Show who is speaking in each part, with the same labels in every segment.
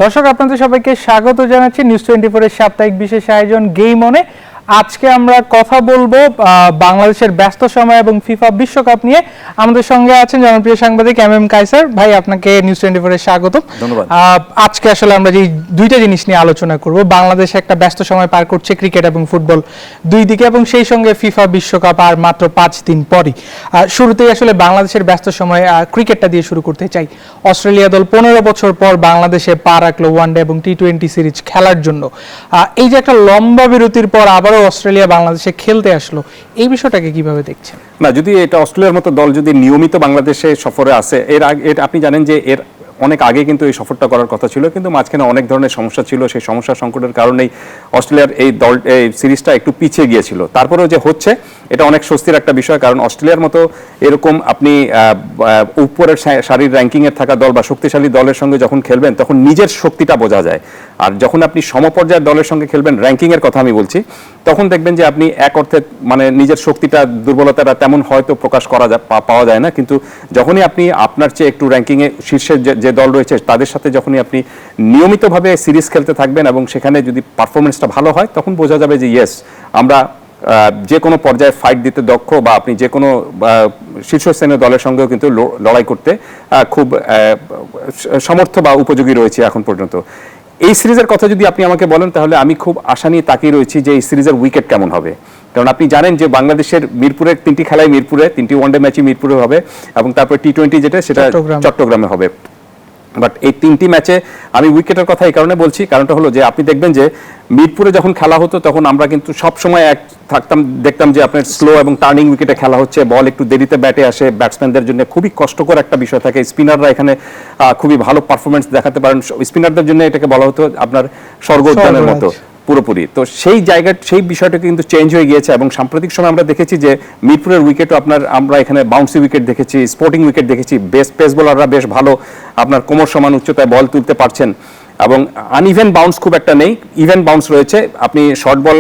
Speaker 1: দর্শক আপনাদের সবাইকে স্বাগত জানাচ্ছি নিউজ 24 এর সাপ্তাহিক বিশেষ আয়োজন গেম অনে। আজকে আমরা কথা বলবো বাংলাদেশের ব্যস্ত সময় এবং ফিফা বিশ্বকাপ নিয়ে। আমাদের সঙ্গে আছেন জনপ্রিয় সাংবাদিক এম কায়সার ভাই, আপনাকে নিউজ 24 এর স্বাগত।
Speaker 2: ধন্যবাদ।
Speaker 1: আজকে আসলে আমরা যে দুইটা জিনিস নিয়ে আলোচনা করব, বাংলাদেশ একটা ব্যস্ত সময় পার করছে ক্রিকেট এবং ফুটবল দুই দিকে, এবং সেই সঙ্গে ফিফা বিশ্বকাপ আর মাত্র 5 দিন পরই। শুরুতেই আসলে বাংলাদেশের ব্যস্ত সময় ক্রিকেটটা দিয়ে শুরু করতে চাই। অস্ট্রেলিয়া দল 15 বছর পর বাংলাদেশে পা রাখলো ওয়ানডে এবং টি-20 সিরিজ খেলার জন্য। এই যে একটা লম্বা বিরতির পর আবারও অস্ট্রেলিয়া বাংলাদেশে খেলতে আসলো, এই বিষয়টাকে কিভাবে দেখছেন?
Speaker 2: না, যদি এটা অস্ট্রেলিয়ার মতো দল যদি নিয়মিত বাংলাদেশে সফরে আসে, এর আগে আপনি জানেন যে এর অনেক আগে কিন্তু এই সফরটা করার কথা ছিল, কিন্তু মাঝখানে অনেক ধরনের সমস্যা ছিল। সেই সমস্যা সংকটের কারণেই অস্ট্রেলিয়ার এই দল এই সিরিজটা একটু পিছিয়ে গিয়েছিল। তারপরেও যে হচ্ছে এটা অনেক স্বস্তির একটা বিষয়, কারণ অস্ট্রেলিয়ার মতো এরকম আপনি উপরের সারির র্যাঙ্কিংয়ে থাকা দল বা শক্তিশালী দলের সঙ্গে যখন খেলবেন তখন নিজের শক্তিটা বোঝা যায়। আর যখন আপনি সমপর্যায়ের দলের সঙ্গে খেলবেন, র্যাঙ্কিংয়ের কথা আমি বলছি, তখন দেখবেন যে আপনি এক অর্থে মানে নিজের শক্তিটা দুর্বলতাটা তেমন হয়তো প্রকাশ করা পাওয়া যায় না, কিন্তু যখনই আপনি আপনার চেয়ে একটু র্যাঙ্কিংয়ে শীর্ষে যে দল রয়েছে তাদের সাথে যখনই আপনি নিয়মিতভাবে সিরিজ খেলতে থাকবেন এবং সেখানে যদি পারফরমেন্সটা ভালো হয়, তখন বোঝা যাবে যে ইয়েস, আমরা যে কোনো পর্যায়ে ফাইট দিতে দক্ষ, বা আপনি যে কোনো শীর্ষস্থানীয় দলের সঙ্গেও কিন্তু লড়াই করতে খুব সমর্থ বা উপযোগী রয়েছে এখন পর্যন্ত। এই সিরিজের কথা যদি আপনি আমাকে বলেন, তাহলে আমি খুব আশা নিয়ে তাকিয়ে রয়েছি যে এই সিরিজের উইকেট কেমন হবে। কারণ আপনি জানেন যে বাংলাদেশের মিরপুরের 3টি খেলায় মিরপুরে, 3টি ওয়ানডে ম্যাচই মিরপুরে হবে, এবং তারপর টি-20 যেটা সেটা চট্টগ্রামে হবে। বাট এই 3টি ম্যাচে আমি উইকেটের কথা এই কারণে বলছি, কারণটা হলো যে আপনি দেখবেন যে মিরপুরে যখন খেলা হতো তখন আমরা কিন্তু সব সময় দেখতাম যে আপনার স্লো এবং টার্নিং উইকেটে খেলা হচ্ছে, বল একটু দেরিতে ব্যাটে আসে, ব্যাটসম্যানদের জন্য খুবই কষ্টকর একটা বিষয় থাকে। স্পিনাররা এখানে খুবই ভালো পারফরমেন্স দেখাতে পারেন, স্পিনারদের জন্য এটাকে বলা হতো আপনার স্বর্গ উদ্যানের মতো পুরোপুরি। তো সেই বিষয়টা কিন্তু চেঞ্জ হয়ে গিয়েছে, এবং সাম্প্রতিক সময় আমরা দেখেছি যে মিরপুরের উইকেটও আমরা এখানে বাউন্সি উইকেট দেখেছি, স্পোর্টিং উইকেট দেখেছি, পেস বোলাররা বেশ ভালো আপনার কোমর সমান উচ্চতায় বল তুলতে পারছেন, এবং আনইভেন বাউন্স খুব একটা নেই, ইভেন বাউন্স রয়েছে। আপনি শর্ট বল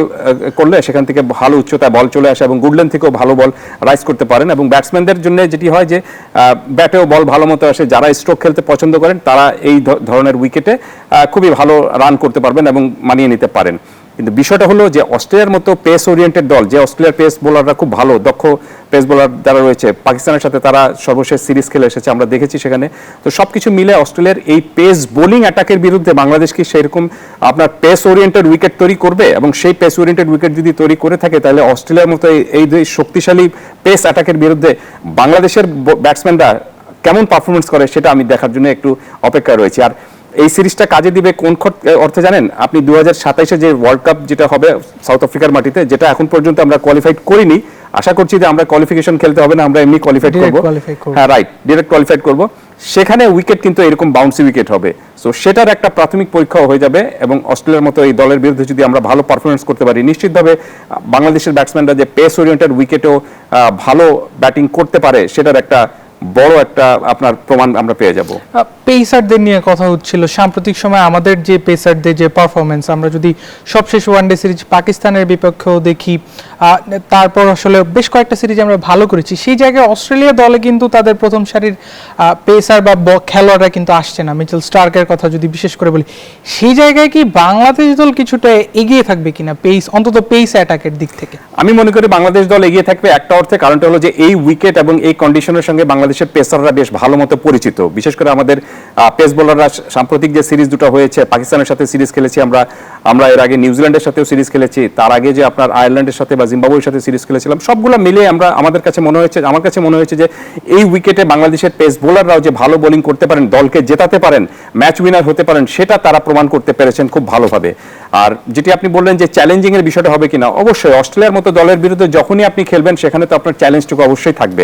Speaker 2: করলে সেখান থেকে ভালো উচ্চতায় বল চলে আসে, এবং গুডল্যান্ড থেকেও ভালো বল রাইজ করতে পারেন। এবং ব্যাটসম্যানদের জন্য যেটি হয় যে ব্যাটেও বল ভালো মতো আসে, যারা স্ট্রোক খেলতে পছন্দ করেন তারা এই ধরনের উইকেটে খুবই ভালো রান করতে পারবেন এবং মানিয়ে নিতে পারেন। কিন্তু বিষয়টা হলো যে অস্ট্রেলিয়ার মতো পেস ওরিয়েন্টেড দল, যে অস্ট্রেলিয়ার পেস বোলাররা খুব ভালো দক্ষ পেস বোলার যারা রয়েছে, পাকিস্তানের সাথে তারা সর্বশেষ সিরিজ খেলে এসেছে, আমরা দেখেছি সেখানে। তো সবকিছু মিলে অস্ট্রেলিয়ার এই পেস বোলিং অ্যাটাকের বিরুদ্ধে বাংলাদেশ কি সেরকম আপনার পেস ওরিয়েন্টেড উইকেট তৈরি করবে? এবং সেই পেস ওরিয়েন্টেড উইকেট যদি তৈরি করে থাকে, তাহলে অস্ট্রেলিয়ার মতো এই শক্তিশালী পেস অ্যাটাকের বিরুদ্ধে বাংলাদেশের ব্যাটসম্যানরা কেমন পারফরমেন্স করে সেটা আমি দেখার জন্য একটু অপেক্ষা রয়েছে। আর এই সিরিজটা কাজে দিবে কোন অর্থে জানেন? আপনি 2027-এ যে ওয়ার্ল্ড কাপ যেটা হবে সাউথ আফ্রিকার মাটিতে, যেটা এখন পর্যন্ত আমরা কোয়ালিফাইড করিনি, আশা করছি যে আমরা কোয়ালিফিকেশন খেলতে হবে না, আমরা এমনি কোয়ালিফাইড করব। হ্যাঁ, রাইট, ডিরেক্ট কোয়ালিফাইড করব। সেখানে উইকেট কিন্তু এরকম বাউন্সি উইকেট হবে। সো সেটার একটা প্রাথমিক পরীক্ষাও হয়ে যাবে, এবং অস্ট্রেলিয়ার মতো এই দলের বিরুদ্ধে যদি আমরা ভালো পারফরমেন্স করতে পারি, নিশ্চিতভাবে বাংলাদেশের ব্যাটসম্যানরা যে পেস ওরিয়েন্টেড উইকেটেও ভালো ব্যাটিং করতে পারে, সেটার একটা বড় একটা আপনার প্রমাণ আমরা পেয়ে যাব।
Speaker 1: পেসারদের নিয়ে কথা হচ্ছিল সাম্প্রতিক সময়, আমাদের যে পেসারদের যে পারফরমেন্স, আমরা যদি সবশেষ ওয়ানডে সিরিজ পাকিস্তানের বিপক্ষেও দেখি, তারপর আসলে বেশ কয়েকটা সিরিজ আমরা ভালো করেছি, সেই জায়গায় অস্ট্রেলিয়া দলে কিন্তু তাদের প্রথম সারির পেসার বা খেলোয়াড়রা কিন্তু আসছে না। মিচেল স্টার্কের কথা যদি বিশেষ করে বলি, সেই জায়গায় কি বাংলাদেশ দল কিছুটা এগিয়ে থাকবে কিনা অন্তত পেস অ্যাটাকের দিক থেকে? আমি
Speaker 2: মনে করি বাংলাদেশ দল এগিয়ে থাকবে একটা অর্থে, কারণটা হলো যে এই উইকেট এবং এই কন্ডিশনের সঙ্গে বাংলাদেশের পেসাররা বেশ ভালো মতো পরিচিত। বিশেষ করে আমাদের পেস বোলাররা সাম্প্রতিক যে সিরিজ দুটো হয়েছে, পাকিস্তানের সাথে সিরিজ খেলেছি আমরা এর আগে নিউজিল্যান্ডের সাথেও সিরিজ খেলেছি, তার আগে যে আপনার আয়ারল্যান্ডের সাথে বা জিম্বাবুয়ের সাথে সিরিজ খেলেছিলাম, সবগুলো মিলে আমার কাছে মনে হয়েছে যে এই উইকেটে বাংলাদেশের পেস বোলাররাও যে ভালো বোলিং করতে পারেন, দলকে জেতাতে পারেন, ম্যাচ উইনার হতে পারেন, সেটা তারা প্রমাণ করতে পেরেছেন খুব ভালোভাবে। আর যেটি আপনি বললেন যে চ্যালেঞ্জিং এর বিষয়টা হবে কিনা, অবশ্যই অস্ট্রেলিয়ার মতো দলের বিরুদ্ধে যখনই আপনি খেলবেন সেখানে তো আপনার চ্যালেঞ্জটুকু অবশ্যই থাকবে।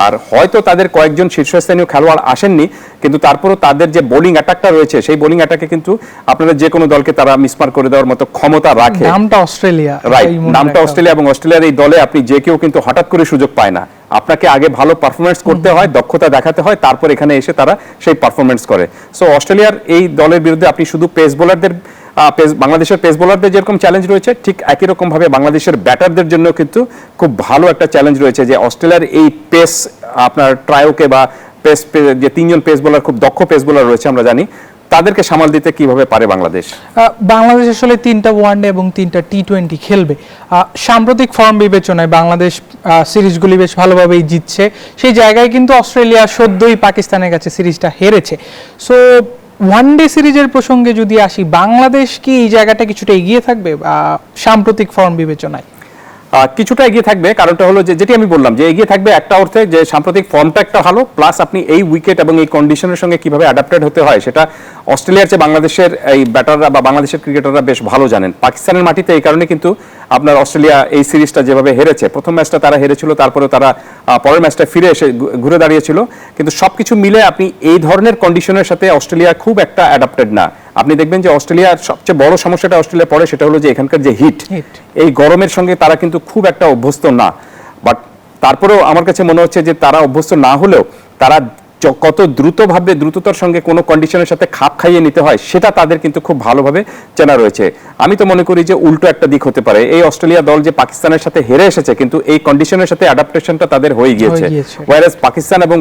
Speaker 2: আর হয়তো তাদের কয়েকজন শীর্ষস্থানীয় খেলোয়াড় আসেননি, কিন্তু তারপরও তাদের যে বোলিং অ্যাটাকটা রয়েছে, সেই বোলিং অ্যাটাকে কিন্তু আপনারা যে কোনো দলকে তারা মিসমার করে দেওয়ার মতো ক্ষমতা রাখে।
Speaker 1: নামটা অস্ট্রেলিয়া,
Speaker 2: রাইট, নামটা অস্ট্রেলিয়া, এবং অস্ট্রেলিয়ার এই দলে আপনি যে কেউ কিন্তু হঠাৎ করে সুযোগ পায় না। আপনাকে আগে ভালো পারফরমেন্স করতে হয়, দক্ষতা দেখাতে হয়, তারপর এখানে এসে তারা সেই পারফরমেন্স করে। সো অস্ট্রেলিয়ার এই দলের বিরুদ্ধে আপনি শুধু পেস বোলারদের বাংলাদেশের পেস বোলারদের যেরকম চ্যালেঞ্জ রয়েছে, ঠিক একই রকম ভাবে বাংলাদেশের ব্যাটারদের জন্য কিন্তু খুব ভালো একটা চ্যালেঞ্জ রয়েছে, যে অস্ট্রেলিয়ার এই পেস আপনার ট্রায়োকে বা পেস যে 3জন পেস বোলার খুব দক্ষ পেস বোলার রয়েছে আমরা জানি, তাদেরকে সামাল দিতে কিভাবে পারে বাংলাদেশ?
Speaker 1: বাংলাদেশ আসলে 3টা ওয়ানডে এবং 3টা টি20 খেলবে। সাম্প্রতিক ফর্ম বিবেচনায় বাংলাদেশ সিরিজগুলি বেশ ভালোভাবেই জিতছে। সেই জায়গায় কিন্তু অস্ট্রেলিয়া সদ্যই পাকিস্তানের কাছে সিরিজটা হেরেছে। সো ওয়ানডে সিরিজের প্রসঙ্গে যদি আসি, বাংলাদেশ কি এই জায়গাটা কিছুটা এগিয়ে থাকবে সাম্প্রতিক ফর্ম বিবেচনায়?
Speaker 2: কিছুটা এগিয়ে থাকবে, কারণটা হলো যে যেটি আমি বললাম যে এগিয়ে থাকবে একটা অর্থে যে সাম্প্রতিক ফর্মটা একটা ভালো, প্লাস আপনি এই উইকেট এবং এই কন্ডিশনের সঙ্গে কিভাবে অ্যাডাপ্টেড হতে হয় সেটা অস্ট্রেলিয়ার চেয়ে বাংলাদেশের এই ব্যাটাররা বা বাংলাদেশের ক্রিকেটাররা বেশ ভালো জানেন। পাকিস্তানের মাটিতে এই কারণে কিন্তু আপনার অস্ট্রেলিয়া এই সিরিজটা যেভাবে হেরেছে, প্রথম ম্যাচটা তারা হেরেছিল, তারপরে তারা পরের ম্যাচটা ফিরে এসে ঘুরে দাঁড়িয়েছিল, কিন্তু সবকিছু মিলে আপনি এই ধরনের কন্ডিশনের সাথে অস্ট্রেলিয়া খুব একটা অ্যাডাপ্টেড না। আপনি দেখবেন যে অস্ট্রেলিয়ার সবচেয়ে বড় সমস্যাটা অস্ট্রেলিয়া পড়ে সেটা হলো যে এখানকার যে হিট, এই গরমের সঙ্গে তারা কিন্তু খুব একটা অভ্যস্ত না। বাট তারপরেও আমার কাছে মনে হচ্ছে যে তারা অভ্যস্ত না হলেও তারা কত দ্রুততার সঙ্গে কোনো কন্ডিশনের সাথে খাপ খাইয়ে নিতে হয় সেটা তাদের কিন্তু খুব ভালোভাবে চেনা রয়েছে। আমি তো মনে করি যে উল্টো একটা দিক হতে পারে, এই অস্ট্রেলিয়া দল যে পাকিস্তানের সাথে হেরে এসেছে কিন্তু এই কন্ডিশনের সাথে অ্যাডাপ্টেশনটা তাদের হয়ে গিয়েছে। ওয়ারাস পাকিস্তান এবং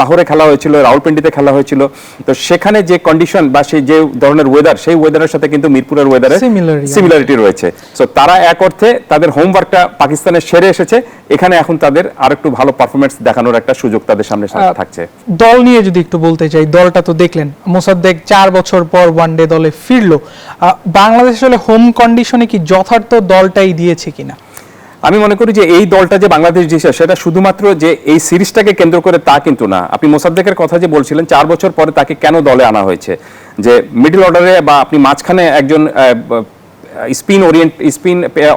Speaker 2: লাহোরে খেলা হয়েছিল, রাওয়ালপিন্ডিতে খেলা হয়েছিল, তো সেখানে যে কন্ডিশন বা সেই যে ধরনের ওয়েদার, সেই ওয়েদারের সাথে কিন্তু মিরপুরের ওয়েদারে সিমিলারিটি রয়েছে। সো তারা এক অর্থে তাদের হোমওয়ার্কটা পাকিস্তানের সেরে এসেছে, এখানে এখন তাদের আরেকটু ভালো পারফরমেন্স দেখানোর একটা সুযোগ তাদের সামনে থাকছে।
Speaker 1: দল নিয়ে যদি একটু বলতে চাই, দলটা তো দেখলেন মোসাদ্দেক 4 বছর পর ওয়ানডে দলে ফিরলো। বাংলাদেশ আসলে হোম কন্ডিশনে কি যথার্থ দলটাই দিয়েছে কিনা?
Speaker 2: আমি মনে করি যে এই দলটা যে বাংলাদেশ দিয়েছে সেটা শুধুমাত্র যে এই সিরিজটাকে কেন্দ্র করে তা কিন্তু না। আপনি মোসাদ্দেকের কথা যে বলছিলেন 4 বছর পরে তাকে কেন দলে আনা হয়েছে, যে মিডল অর্ডারে বা আপনি মাঝখানে একজন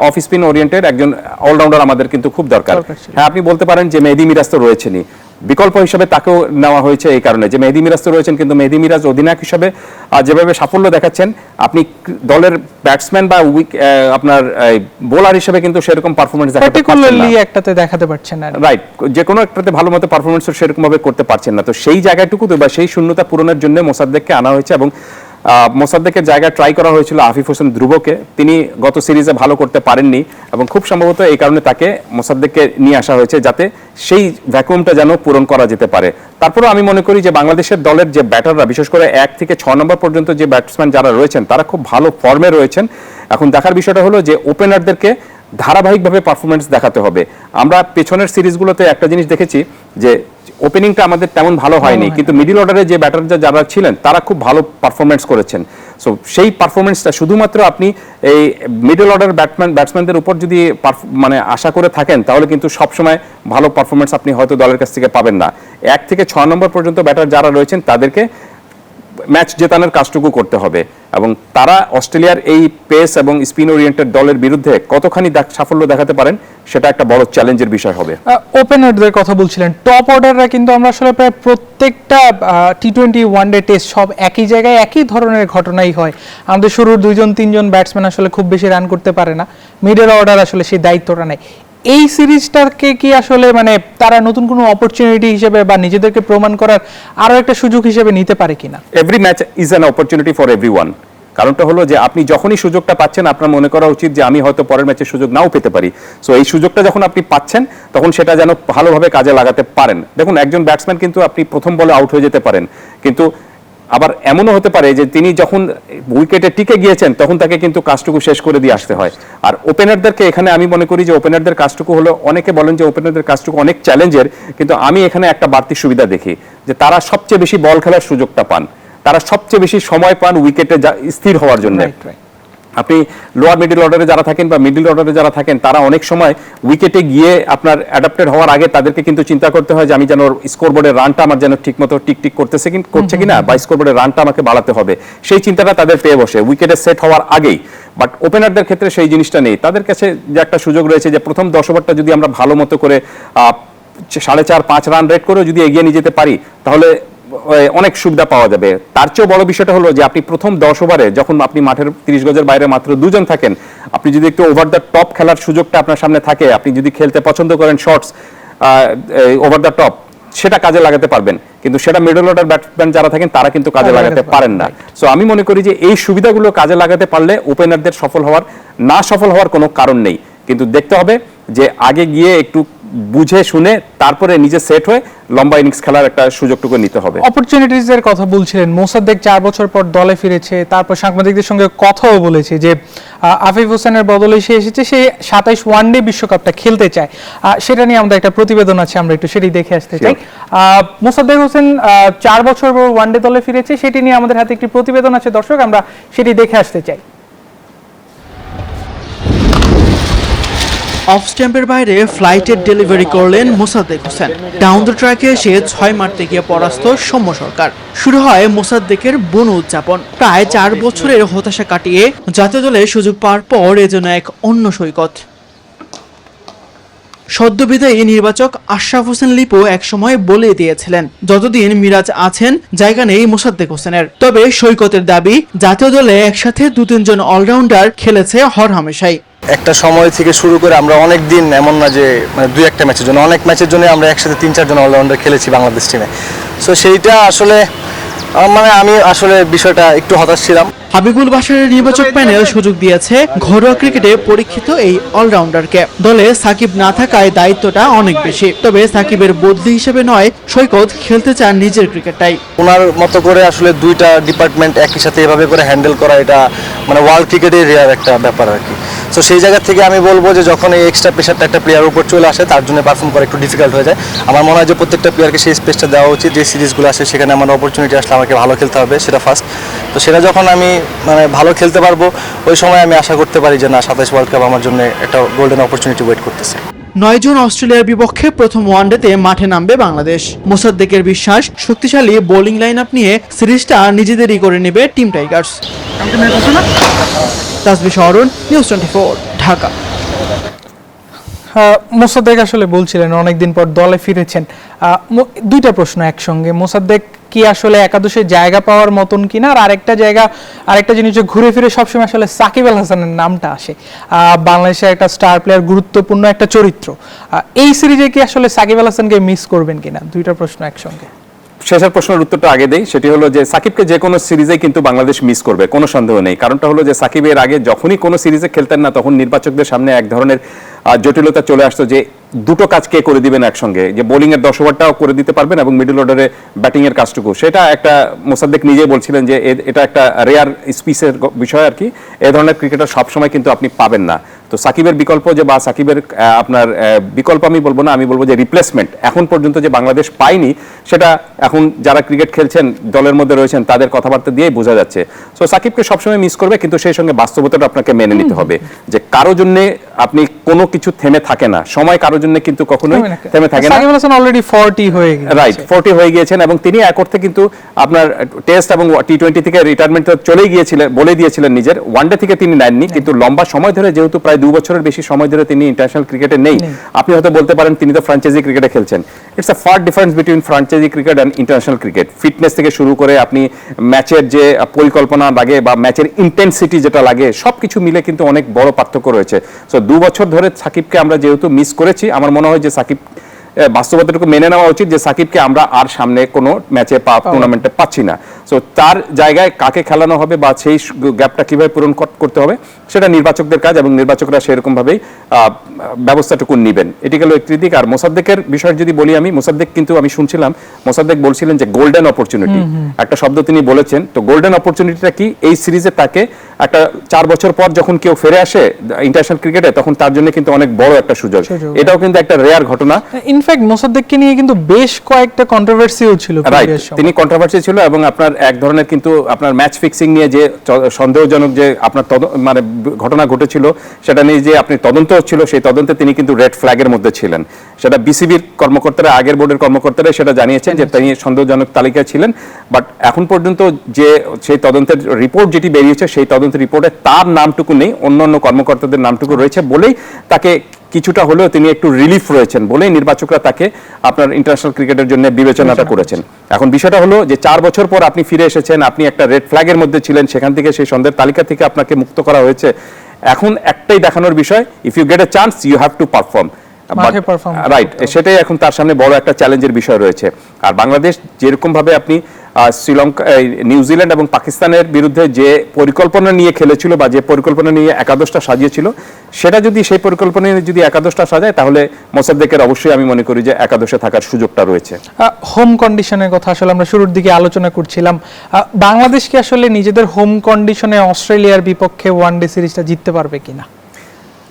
Speaker 2: অফ স্পিন ওরিয়েন্টেড একজন অলরাউন্ডার আমাদের কিন্তু খুব দরকার। হ্যাঁ, আপনি বলতে পারেন যে মেহেদী মিরাজ তো রয়েছেনই, বিকল্প হিসেবে তাকেও নেওয়া হয়েছে এই কারণে যে মেহেদী মিরাজ তো রয়েছেন, কিন্তু মেহেদী মিরাজ অধিনায়ক হিসেবে যেভাবে সাফল্য দেখাচ্ছেন, আপনি দলের ব্যাটসম্যান বা আপনার বোলার হিসেবে কিন্তু সেরকম পারফরমেন্স
Speaker 1: দেখাতে পারছেন না।
Speaker 2: রাইট, যে কোনো একটাতে ভালো মতো পারফরমেন্স সেরকম ভাবে করতে পারছেন না। তো সেই জায়গাটুকু বা সেই শূন্যতা পূরণের জন্য মোসাদ্দেককে আনা হয়েছে এবং মোসাদ্দেকের জায়গায় ট্রাই করা হয়েছিল আফিফ হোসেন ধ্রুবকে। তিনি গত সিরিজে ভালো করতে পারেননি এবং খুব সম্ভবত এই কারণে তাকে মোসাদ্দেককে নিয়ে আসা হয়েছে যাতে সেই ভ্যাকুয়ামটা যেন পূরণ করা যেতে পারে। তারপরে আমি মনে করি যে বাংলাদেশের দলের যে ব্যাটাররা, বিশেষ করে 1 থেকে 6 নম্বর পর্যন্ত যে ব্যাটসম্যান যারা রয়েছেন তারা খুব ভালো ফর্মে রয়েছেন। এখন দেখার বিষয়টা হলো যে ওপেনারদেরকে ধারাবাহিকভাবে পারফরমেন্স দেখাতে হবে। আমরা পেছনের সিরিজগুলোতে একটা জিনিস দেখেছি যে ওপেনিংটা আমাদের তেমন ভালো হয়নি, কিন্তু মিডল অর্ডারে যে ব্যাটার যারা ছিলেন তারা খুব ভালো পারফরমেন্স করেছেন। সো সেই পারফরমেন্সটা শুধুমাত্র আপনি এই মিডল অর্ডার ব্যাটসম্যানদের উপর যদি মানে আশা করে থাকেন তাহলে কিন্তু সবসময় ভালো পারফরমেন্স আপনি হয়তো দলের কাছ থেকে পাবেন না। 1 থেকে 6 নম্বর পর্যন্ত ব্যাটার যারা রয়েছেন তাদেরকে ম্যাচ জেতানোর কাজটুকু করতে হবে এবং তারা অস্ট্রেলিয়ার এই পেস এবং স্পিন ওরিয়েন্টেড দলের বিরুদ্ধে কতখানি সাফল্য দেখাতে পারেন সেটা একটা বড় চ্যালেঞ্জের বিষয় হবে।
Speaker 1: ওপেনারদের কথা বলছিলেন, টপ অর্ডাররা কিন্তু আমরা আসলে প্রায় প্রত্যেকটা টি20 ওয়ানডে টেস্ট সব একই জায়গায় একই ধরনের ঘটনাই হয়। আমাদের শুরুর 2-3জন ব্যাটসম্যান আসলে খুব বেশি রান করতে পারে না, মিডল অর্ডার আসলে সেই দায়িত্বটা নেয়। এই সিরিজটাকে কি আসলে মানে তারা নতুন কোনো অপরচুনিটি হিসেবে বা নিজেদেরকে প্রমাণ করার আরো একটা সুযোগ হিসেবে নিতে পারে কিনা?
Speaker 2: Every match is an opportunity for everyone. কারণটা হলো যে আপনি যখনই সুযোগটা পাচ্ছেন আপনার মনে করা উচিত যে আমি হয়তো পরের ম্যাচে সুযোগ নাও পেতে পারি। সো এই সুযোগটা যখন আপনি পাচ্ছেন তখন সেটা যেন ভালোভাবে কাজে লাগাতে পারেন। দেখুন, একজন ব্যাটসম্যান কিন্তু আপনি প্রথম বলে আউট হয়ে যেতে পারেন, কিন্তু আবার এমনও হতে পারে যে তিনি যখন উইকেটে টিকে গিয়েছেন তখন তাকে কিন্তু কাজটুকু শেষ করে দিয়ে আসতে হয়। আর ওপেনারদেরকে এখানে আমি মনে করি যে ওপেনারদের কাজটুকু হলো, অনেকে বলেন যে ওপেনারদের কাজটুকু অনেক চ্যালেঞ্জের, কিন্তু আমি এখানে একটা বাড়তি সুবিধা দেখি যে তারা সবচেয়ে বেশি বল খেলার সুযোগটা পান, তারা সবচেয়ে বেশি সময় পান উইকেটে স্থির হওয়ার জন্য। আপনি লোয়ার মিডল অর্ডারে যারা থাকেন বা মিডল অর্ডারে যারা থাকেন তারা অনেক সময় উইকেটে গিয়ে আপনার অ্যাডাপ্টেড হওয়ার আগে তাদেরকে কিন্তু চিন্তা করতে হয় যে আমি যেন স্কোরবোর্ডের রানটা আমার যেন ঠিকমতো টিকটিক করছে কিনা বা স্কোরবোর্ডের রানটা আমাকে বাড়াতে হবে, সেই চিন্তাটা তাদের পেয়ে বসে উইকেটে সেট হওয়ার আগেই। বাট ওপেনারদের ক্ষেত্রে সেই জিনিসটা নেই, তাদের কাছে যে একটা সুযোগ রয়েছে যে প্রথম 10 ওভারটা যদি আমরা ভালো মতো করে 4.5-5 রান রেট করেও যদি এগিয়ে নিয়ে যেতে পারি তাহলে অনেক সুবিধা পাওয়া যাবে। তার চেয়েও বড় বিষয়টা হলো যে আপনি প্রথম 10 ওভারে যখন আপনি মাঠের 30 গজের বাইরে মাত্র 2 জন থাকেন, আপনি যদি একটু ওভার দ্য টপ খেলার সুযোগটা আপনার সামনে থাকে, আপনি যদি খেলতে পছন্দ করেন শর্টস ওভার দ্য টপ, সেটা কাজে লাগাতে পারবেন, কিন্তু সেটা মিডল অর্ডার ব্যাটসম্যান যারা থাকেন তারা কিন্তু কাজে লাগাতে পারেন না। সো আমি মনে করি যে এই সুবিধাগুলো কাজে লাগাতে পারলে ওপেনারদের সফল হওয়ার কোনো কারণ নেই, কিন্তু দেখতে হবে যে আগে গিয়ে একটু বুঝে শুনে তারপরে নিজে সেট হয়ে লম্বা ইনিংস খেলার একটা সুযোগটুকু নিতে হবে।
Speaker 1: অপরচুনিটিজ এর কথা বলছিলেন, মোসাদ্দেক 4 বছর পর দলে ফিরেছে, তারপর সাংবাদিকদের সঙ্গে কথাও বলেছে যে আফিফ হোসেনের বদলে সে এসেছে, সে 27 ওয়ানডে বিশ্বকাপটা খেলতে চায়। সেটা নিয়ে আমাদের একটা প্রতিবেদন আছে, আমরা একটু সেটি দেখে আসতে চাই। মোসাদ্দেক হোসেন 4 বছর পর ওয়ানডে দলে ফিরেছে, সেটি নিয়ে আমাদের হাতে একটি প্রতিবেদন আছে দর্শক, আমরা সেটি দেখে আসতে চাই।
Speaker 3: অফ স্ট্যাম্পের বাইরে ফ্লাইটের ডেলিভারি করলেন মোসাদ্দেক হোসেন। ডাউন দ্য ট্র্যাকে এসে 6 মারতে গিয়ে পরাস্ত সৌম্য সরকার। শুরু হয় মোসাদ্দেকের বনু উদযাপন। প্রায় 4 বছরের হতাশা কাটিয়ে জাতীয় দলে সুযোগ পাওয়ার পর এ যেন এক অন্য সৈকত। সদ্যবিদায়ী নির্বাচক আশরাফ হোসেন লিপু একসময় বলে দিয়েছিলেন, যতদিন মিরাজ আছেন জায়গা নেই মোসাদ্দেক হোসেনের। তবে সৈকতের দাবি, জাতীয় দলে একসাথে 2-3 জন অলরাউন্ডার খেলেছে হরহামেশাই।
Speaker 4: একটা সময় থেকে শুরু করে আমরা অনেক দিন, এমন না যে মানে 2-1টা ম্যাচের জন্য, অনেক ম্যাচের জন্য আমরা একসাথে 3-4 জন অলরাউন্ডার খেলেছি বাংলাদেশ টিমে। সো সেইটা আসলে মানে আমি আসলে বিষয়টা একটু হতাশ ছিলাম।
Speaker 3: হাবিবুল বাশারের নির্বাচক প্যানেল সুযোগ দিয়েছে ঘরোয়া ক্রিকেটে পরীক্ষিত এই অলরাউন্ডারকে। দলে সাকিব না থাকায় দায়িত্বটা অনেক বেশি। তবে সাকিবের বদলি হিসেবে নয়, সৈকত খেলতে চান নিজের ক্রিকেটটাই।
Speaker 4: ওনার মতো করে আসলে 2টা ডিপার্টমেন্ট একই সাথে এভাবে করে হ্যান্ডেল করা, এটা মানে ওয়ার্ল্ড ক্রিকেটের রেয়ার একটা ব্যাপার আর কি। সো সেই জায়গা থেকে আমি বলবো যে যখন এই এক্সট্রা প্রেশারটা একটা প্লেয়ারের উপর চলে আসে, তার জন্য পারফর্ম করা একটু ডিফিকাল্ট হয়ে যায়। আমার মনে হয় যে প্রত্যেকটা প্লেয়ারকে সেই স্পেসটা দেওয়া উচিত। যে সিরিজগুলো আসে সেখানে আমার অপরচুনিটি আসলে আমাকে ভালো খেলতে হবে, সেটা ফার্স্ট। তো সেটা যখন আমি মানে ভালো খেলতে পারবো, ওই সময় আমি আশা করতে পারি যে না, 27 ওয়ার্ল্ড কাপ আমার জন্য একটা গোল্ডেন অপরচুনিটি ওয়েট করতেছে।
Speaker 3: 9 জুন অস্ট্রেলিয়ার বিপক্ষে প্রথম ওয়ানডেতে মাঠে নামবে বাংলাদেশ। মোসাদ্দেকের বিশ্বাস, শক্তিশালী বোলিং লাইন আপ নিয়ে সিরিজটা নিজেদেরই করে নেবে টিম টাইগার্স। তাসবিহ অরুণ, নিউজ 24, ঢাকা।
Speaker 1: মোসাদ্দেক আসলে বলছিলেন অনেকদিন পর দলে ফিরেছেন। 2টা প্রশ্ন একসঙ্গে, মোসাদ্দেক কি আসলে একাদশে জায়গা পাওয়ার মতন কিনা, আর আরেকটা জিনিস যে ঘুরে ফিরে সবসময় আসলে সাকিব আল হাসানের নামটা আসে, বাংলাদেশের একটা স্টার প্লেয়ার, গুরুত্বপূর্ণ একটা চরিত্র। এই সিরিজে কি আসলে সাকিব আল হাসানকে মিস করবেন কিনা? 2টা প্রশ্ন একসঙ্গে।
Speaker 2: শেষের প্রশ্নের উত্তরটা আগে দেই, সেটি হলো যে সাকিবকে যে কোনো সিরিজে কিন্তু বাংলাদেশ মিস করবে, কোনো সন্দেহ নেই। কারণটা হলো যে সাকিবের আগে যখনই কোনো সিরিজে খেলতেন না, তখন নির্বাচকদের সামনে এক ধরনের জটিলতা চলে আসতো যে দুটো কাজ কে করে দিবেন একসঙ্গে, যে বোলিং এর 10 ওভারটাও করে দিতে পারবেন এবং মিডল অর্ডারে ব্যাটিং এর কাজটুকু। সেটা একটা মোসাদ্দেক নিজেই বলছিলেন যে এটা একটা রেয়ার স্পিসের বিষয় আর কি। এ ধরনের ক্রিকেটার সবসময় কিন্তু আপনি পাবেন না। তো সাকিবের বিকল্প যে বা সাকিবের আপনার বিকল্প আমি বলবো না, আমি বলবো যে রিপ্লেসমেন্ট এখন পর্যন্ত যে বাংলাদেশ পায়নি, সেটা এখন যারা ক্রিকেট খেলছেন দলের মধ্যে রয়েছেন তাদের কথাবার্তা দিয়েই বোঝা যাচ্ছে। সো সাকিবকে সবসময় মিস করবে, কিন্তু সেই সঙ্গে বাস্তবতাটা আপনাকে মেনে নিতে হবে যে কারো জন্য আপনি কোনো কিছু থেমে থাকে না, সময় কারো জন্য কিন্তু কখনোই থেমে থাকে না।
Speaker 1: সাকিব আল হাসান অলরেডি 40 হয়ে গেছে,
Speaker 2: রাইট, 40 হয়ে গিয়েছেন এবং তিনি এক অর্থে কিন্তু আপনার টেস্ট এবং টি20 থেকে রিটায়ারমেন্ট চলে গিয়েছিলেন, বলে দিয়েছিলেন নিজের। ওয়ানডে থেকে তিনি নেননি, কিন্তু লম্বা সময় ধরে, যেহেতু প্রায় 2 বছরের বেশি সময় ধরে তিনি ইন্টারন্যাশনাল ক্রিকেটে নেই, আপনি হয়তো বলতে পারেন তিনি তো ফ্র্যাঞ্চাইজি ক্রিকেটে খেলছেন। It's a fur difference between franchise cricket and international cricket. Fitness থেকে শুরু করে আপনি ম্যাচের যে পরিকল্পনা লাগে বা ম্যাচের ইন্টেন্সিটি যেটা লাগে, সবকিছু মিলে কিন্তু অনেক বড় পার্থক্য রয়েছে। সো 2 বছর ধরে সাকিবকে আমরা যেহেতু মিস করেছি, আমার মনে হয় যে সাকিব বাস্তবতাটুকু মেনে নেওয়া উচিত যে সাকিবকে আমরা আর সামনে কোনো ম্যাচে টুর্নামেন্টে পাচ্ছি না। সো তার জায়গায় কাকে খেলানো হবে বা সেই গ্যাপটা কিভাবে পূরণ করতে হবে, সেটা নির্বাচকদের কাজ এবং নির্বাচকরা সেরকম ভাবেই ব্যবস্থাটুকু নেবেন। এটি গেল একটি দিক। আর মোসাদ্দেকের বিষয় যদি বলি, আমি মোসাদ্দেক কিন্তু আমি শুনছিলাম মোসাদ্দেক বলছিলেন যে গোল্ডেন অপরচুনিটি, একটা শব্দ তিনি বলেছেন। তো গোল্ডেন অপরচুনিটিটা কি? এই সিরিজে তাকে একটা 4 বছর পর যখন কেউ ফিরে আসে ইন্টারন্যাশনাল ক্রিকেটে, তখন তার জন্য কিন্তু অনেক বড় একটা সুযোগ। এটাও কিন্তু একটা রেয়ার ঘটনা।
Speaker 1: ইনফ্যাক্ট মোসাদ্দেককে নিয়ে কিন্তু বেশ কয়েকটা কন্ট্রোভার্সিও ছিল,
Speaker 2: তিনি কন্ট্রোভার্সি ছিল এবং আপনার এক ধরনের কিন্তু আপনার ম্যাচ ফিক্সিং নিয়ে যে সন্দেহজনক যে আপনার মানে ঘটনা ঘটেছিল, সেটা নিয়ে যে আপনি তদন্ত হচ্ছিল, সেই তদন্তে তিনি কিন্তু রেড ফ্ল্যাগের মধ্যে ছিলেন। সেটা বিসিবির কর্মকর্তারা, আগের বোর্ডের কর্মকর্তারা সেটা জানিয়েছেন যে তিনি সন্দেহজনক তালিকায় ছিলেন। বাট এখন পর্যন্ত যে সেই তদন্তের রিপোর্ট যেটি বেরিয়েছে, সেই তদন্তের রিপোর্টে তার নামটুকু নেই, অন্য কর্মকর্তাদের নামটুকু রয়েছে বলেই তাকে কিছুটা হলেও তিনি একটু রিলিফ রয়েছেন বলেই নির্বাচকরা তাকে আপনার ইন্টারন্যাশনাল ক্রিকেটের জন্য বিবেচনাটা করেছেন। এখন বিষয়টা হলো যে 4 বছর পর আপনি ফিরে এসেছেন, আপনি একটা রেড ফ্ল্যাগের মধ্যে ছিলেন, সেখান থেকে সেই সন্দেহের তালিকা থেকে আপনাকে মুক্ত করা হয়েছে। এখন একটাই দেখানোর বিষয়, if you get a chance you have to perform. Right, সেটাই এখন তার সামনে বড় একটা চ্যালেঞ্জের বিষয় রয়েছে। আর বাংলাদেশ যেরকম ভাবে আপনি শ্রীলঙ্কা, নিউজিল্যান্ড এবং পাকিস্তানের বিরুদ্ধে যে পরিকল্পনা নিয়ে খেলেছিল বা যে পরিকল্পনা নিয়ে একাদশটা সাজিয়েছিল, সেটা যদি সেই পরিকল্পনা নিয়ে যদি একাদশটা সাজায়, তাহলে মোসাদ্দেকের অবশ্যই আমি মনে করি যে একাদশে থাকার সুযোগটা রয়েছে।
Speaker 1: হোম কন্ডিশনের কথা আসলে আমরা শুরুর দিকে আলোচনা করছিলাম, বাংলাদেশ কি আসলে নিজেদের হোম কন্ডিশনে অস্ট্রেলিয়ার বিপক্ষে ওয়ানডে সিরিজটা জিততে পারবে কিনা?